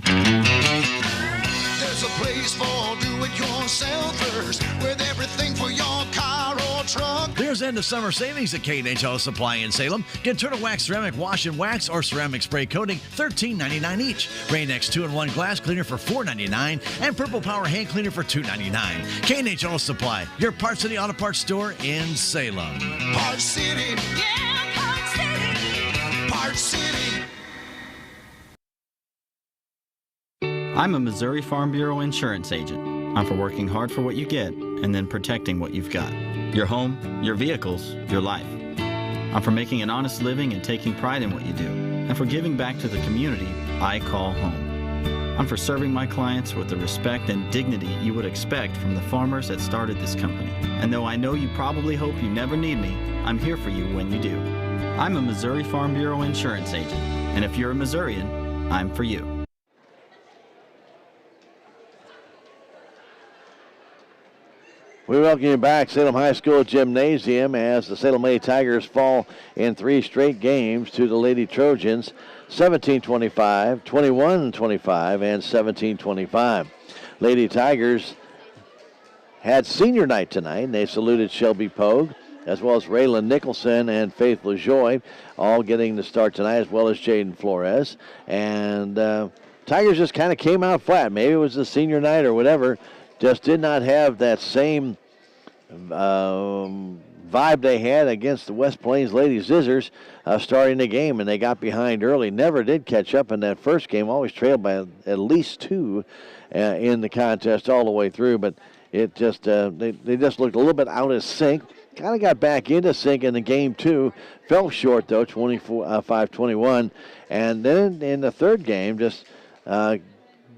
There's a place for do-it-yourselfers with everything for your car or truck. There's end of summer savings at K&H Supply in Salem. Get Turtle Wax Ceramic Wash and Wax or Ceramic Spray Coating, $13.99 each. Rain-X 2-in-1 Glass Cleaner for $4.99 and Purple Power Hand Cleaner for $2.99. K&H Auto Supply, your Parts City Auto Parts store in Salem. Parts City. Yeah, Parts City. Parts City. I'm a Missouri Farm Bureau insurance agent. I'm for working hard for what you get and then protecting what you've got. Your home, your vehicles, your life. I'm for making an honest living and taking pride in what you do, and for giving back to the community I call home. I'm for serving my clients with the respect and dignity you would expect from the farmers that started this company. And though I know you probably hope you never need me, I'm here for you when you do. I'm a Missouri Farm Bureau insurance agent, and if you're a Missourian, I'm for you. We welcome you back, Salem High School Gymnasium, as the Salem Lady Tigers fall in 3 straight games to the Lady Trojans, 17-25, 21-25, and 17-25. Lady Tigers had senior night tonight, and they saluted Shelby Pogue, as well as Raylan Nicholson and Faith LaJoy, all getting the start tonight, as well as Jaden Flores. And Tigers just kind of came out flat. Maybe it was the senior night or whatever. Just did not have that same vibe they had against the West Plains Lady Scissors starting the game, and they got behind early. Never did catch up in that first game. Always trailed by at least 2 in the contest all the way through. But it just they just looked a little bit out of sync. Kind of got back into sync in the game 2. Fell short, though, 25-21. And then in the third game, just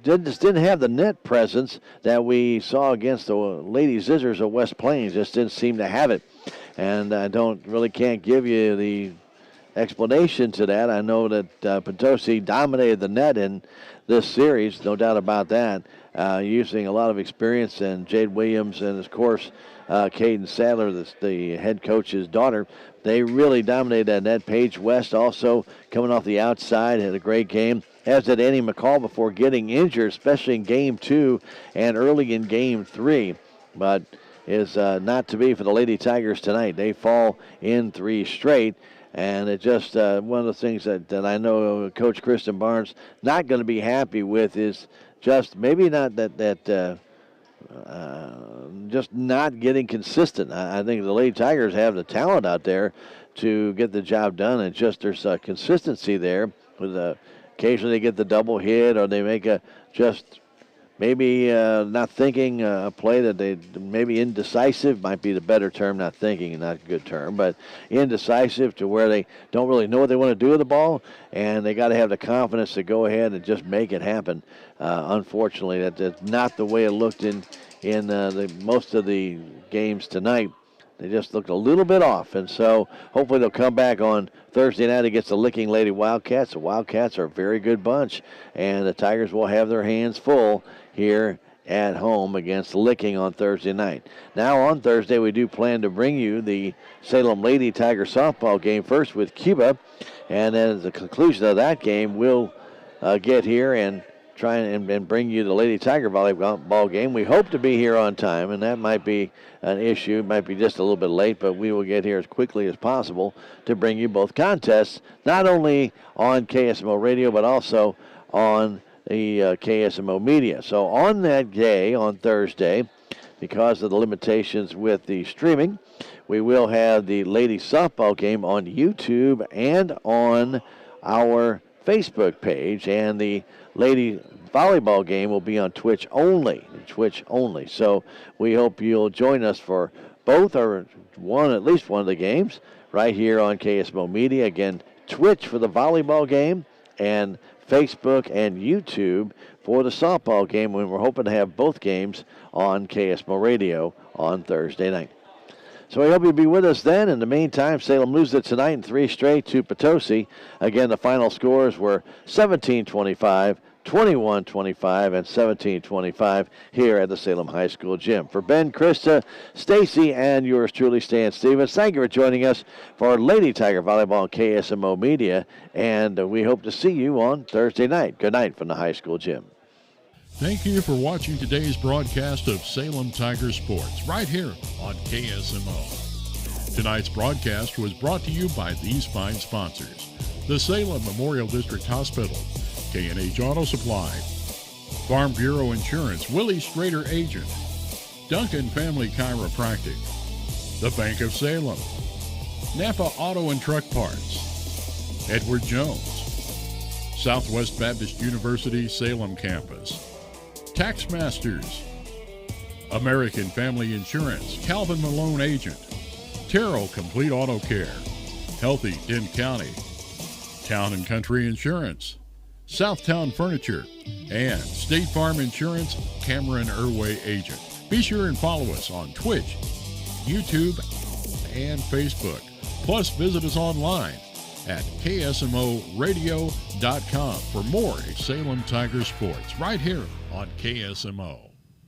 didn't have the net presence that we saw against the Lady Scissors of West Plains. Just didn't seem to have it. And I can't give you the explanation to that. I know that Potosi dominated the net in this series, no doubt about that, using a lot of experience, and Jade Williams and, of course, Caden Sadler, the head coach's daughter. They really dominated that net. Paige West also coming off the outside, had a great game, as did Annie McCall before getting injured, especially in Game 2 and early in Game 3. But is not to be for the Lady Tigers tonight. They fall in 3 straight. And it just one of the things that I know Coach Kristen Barnes not going to be happy with is just maybe not that just not getting consistent. I think the Lady Tigers have the talent out there to get the job done, and just there's a consistency there. With occasionally they get the double hit, or they make a just maybe not thinking a play that they maybe indecisive might be the better term. Not thinking, not a good term, but indecisive to where they don't really know what they want to do with the ball, and they got to have the confidence to go ahead and just make it happen. Unfortunately, that's not the way it looked in the most of the games tonight. They just looked a little bit off, and so hopefully they'll come back on Thursday night against the Licking Lady Wildcats. The Wildcats are a very good bunch, and the Tigers will have their hands full here at home against Licking on Thursday night. Now on Thursday, we do plan to bring you the Salem Lady Tiger softball game first with Cuba, and then at the conclusion of that game, we'll get here and try and bring you the Lady Tiger volleyball game. We hope to be here on time, and that might be an issue. It might be just a little bit late, but we will get here as quickly as possible to bring you both contests, not only on KSMO Radio, but also on the KSMO media. So on that day, on Thursday, because of the limitations with the streaming, we will have the lady softball game on YouTube and on our Facebook page, and the lady volleyball game will be on Twitch only. So we hope you'll join us for both, or at least one of the games right here on KSMO Media. Again, Twitch for the volleyball game, and Facebook and YouTube for the softball game, when we're hoping to have both games on KSMO Radio on Thursday night. So I hope you'll be with us then. In the meantime, Salem loses it tonight in 3 straight to Potosi. Again, the final scores were 17-25, 21-25, and 17-25 here at the Salem High School gym. For Ben, Krista, Stacy, and yours truly, Stan Stevens, thank you for joining us for Lady Tiger Volleyball on KSMO Media, and we hope to see you on Thursday night. Good night from the high school gym. Thank you for watching today's broadcast of Salem Tiger Sports right here on KSMO. Tonight's broadcast was brought to you by these fine sponsors: the Salem Memorial District Hospital, K&H Auto Supply, Farm Bureau Insurance, Willie Strader Agent, Duncan Family Chiropractic, the Bank of Salem, Napa Auto and Truck Parts, Edward Jones, Southwest Baptist University Salem Campus, Tax Masters, American Family Insurance, Calvin Malone Agent, Terrell Complete Auto Care, Healthy Dent County, Town and Country Insurance, Southtown Furniture, and State Farm Insurance, Cameron Irway Agent. Be sure and follow us on Twitch, YouTube, and Facebook. Plus, visit us online at ksmoradio.com for more Salem Tiger Sports right here on KSMO.